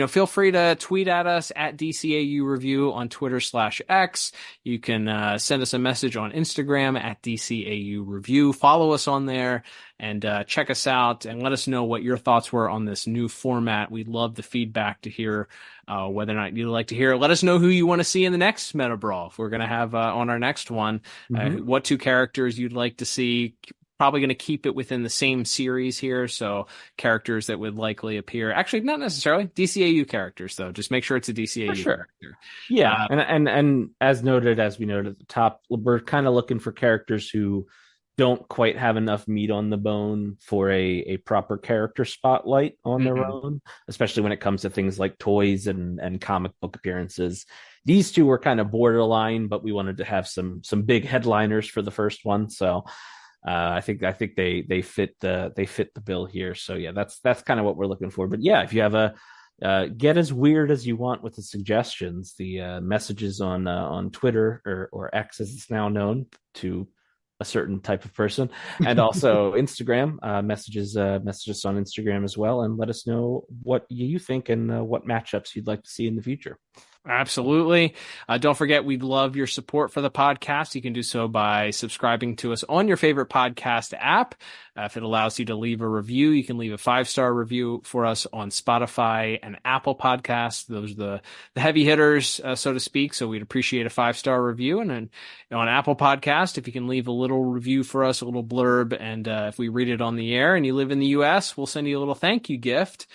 feel free to tweet at us at DCAU Review on Twitter/X. You can send us a message on Instagram at DCAU Review. Follow us on there and check us out and let us know what your thoughts were on this new format. We'd love the feedback to hear whether or not you'd like to hear it. Let us know who you want to see in the next Meta-Brawl. If we're going to have on our next one, what two characters you'd like to see. Probably going to keep it within the same series here, so characters that would likely appear. Actually, not necessarily DCAU characters, though. Just make sure it's a DCAU character. Yeah, and as we noted at the top, we're kind of looking for characters who don't quite have enough meat on the bone for a proper character spotlight on their own, especially when it comes to things like toys and comic book appearances. These two were kind of borderline, but we wanted to have some big headliners for the first one, so. I think they fit the bill here. So yeah, that's kind of what we're looking for. But yeah, if you have get as weird as you want with the suggestions, the messages on Twitter or X as it's now known to a certain type of person, and also Instagram, messages on Instagram as well, and let us know what you think and what matchups you'd like to see in the future. Absolutely. Don't forget, we'd love your support for the podcast. You can do so by subscribing to us on your favorite podcast app. If it allows you to leave a review, you can leave a 5-star review for us on Spotify and Apple Podcasts. Those are the heavy hitters, so to speak. So we'd appreciate a 5-star review. And then on Apple Podcast, if you can leave a little review for us, a little blurb, and if we read it on the air and you live in the U.S., we'll send you a little thank you gift.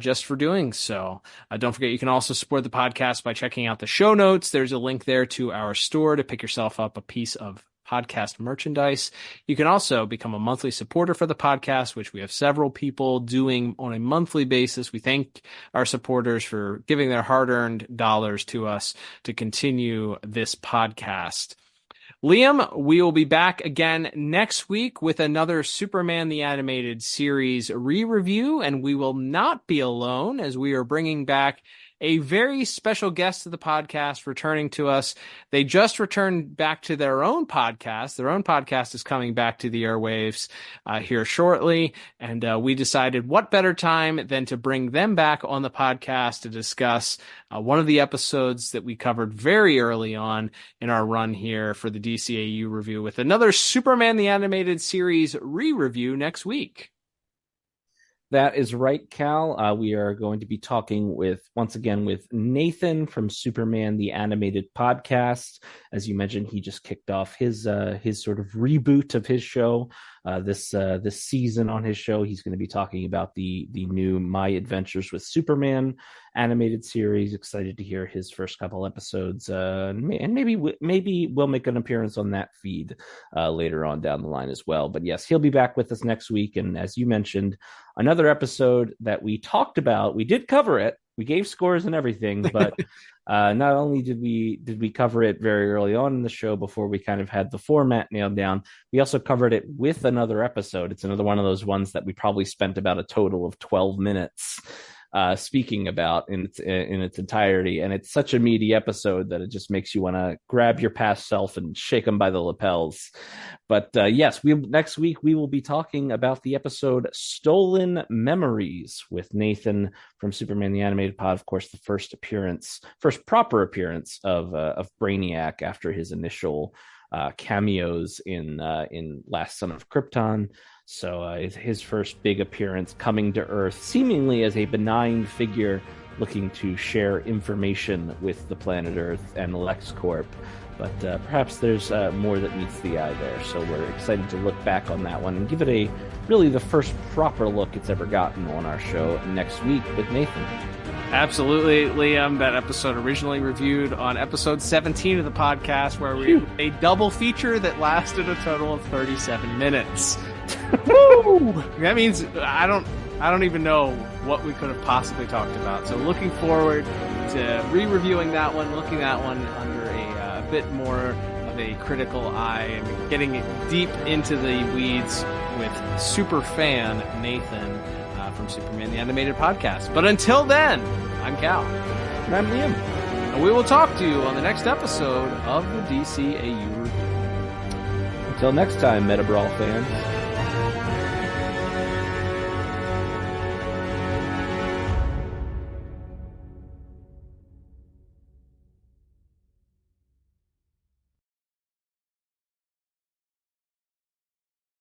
Just for doing so. Don't forget, you can also support the podcast by checking out the show notes. There's a link there to our store to pick yourself up a piece of podcast merchandise. You can also become a monthly supporter for the podcast, which we have several people doing on a monthly basis. We thank our supporters for giving their hard-earned dollars to us to continue this podcast. Liam, we will be back again next week with another Superman the Animated Series re-review, and we will not be alone as we are bringing back a very special guest to the podcast returning to us. They just returned back to their own podcast. Their own podcast is coming back to the airwaves here shortly, and we decided what better time than to bring them back on the podcast to discuss one of the episodes that we covered very early on in our run here for the DCAU review with another Superman the Animated Series re-review next week. That is right, Cal. We are going to be talking once again with Nathan from Superman the Animated Podcast. As you mentioned, he just kicked off his sort of reboot of his show this season on his show. He's going to be talking about the new My Adventures with Superman animated series. Excited to hear his first couple episodes, and maybe we'll make an appearance on that feed later on down the line as well. But yes, he'll be back with us next week. And as you mentioned, another episode that we talked about, we did cover it. We gave scores and everything, but Not only did we cover it very early on in the show before we kind of had the format nailed down, we also covered it with another episode. It's another one of those ones that we probably spent about a total of 12 minutes speaking about in its entirety, and it's such a meaty episode that it just makes you want to grab your past self and shake them by the lapels. But yes, next week we will be talking about the episode Stolen Memories with Nathan from Superman the Animated Pod. Of course, the first proper appearance of Brainiac after his initial cameos in Last Son of Krypton. So his first big appearance coming to Earth, seemingly as a benign figure looking to share information with the planet Earth and LexCorp. But perhaps there's more that meets the eye there. So we're excited to look back on that one and give it really the first proper look it's ever gotten on our show next week with Nathan. Absolutely, Liam. That episode originally reviewed on episode 17 of the podcast, where we had a double feature that lasted a total of 37 minutes. Woo! That means I don't even know what we could have possibly talked about. So looking forward to re-reviewing that one, looking at one under a bit more of a critical eye, and getting deep into the weeds with super fan Nathan from Superman the Animated Podcast. But until then, I'm Cal. And I'm Liam. And we will talk to you on the next episode of the DCAU Review. Until next time, Meta-Brawl fans.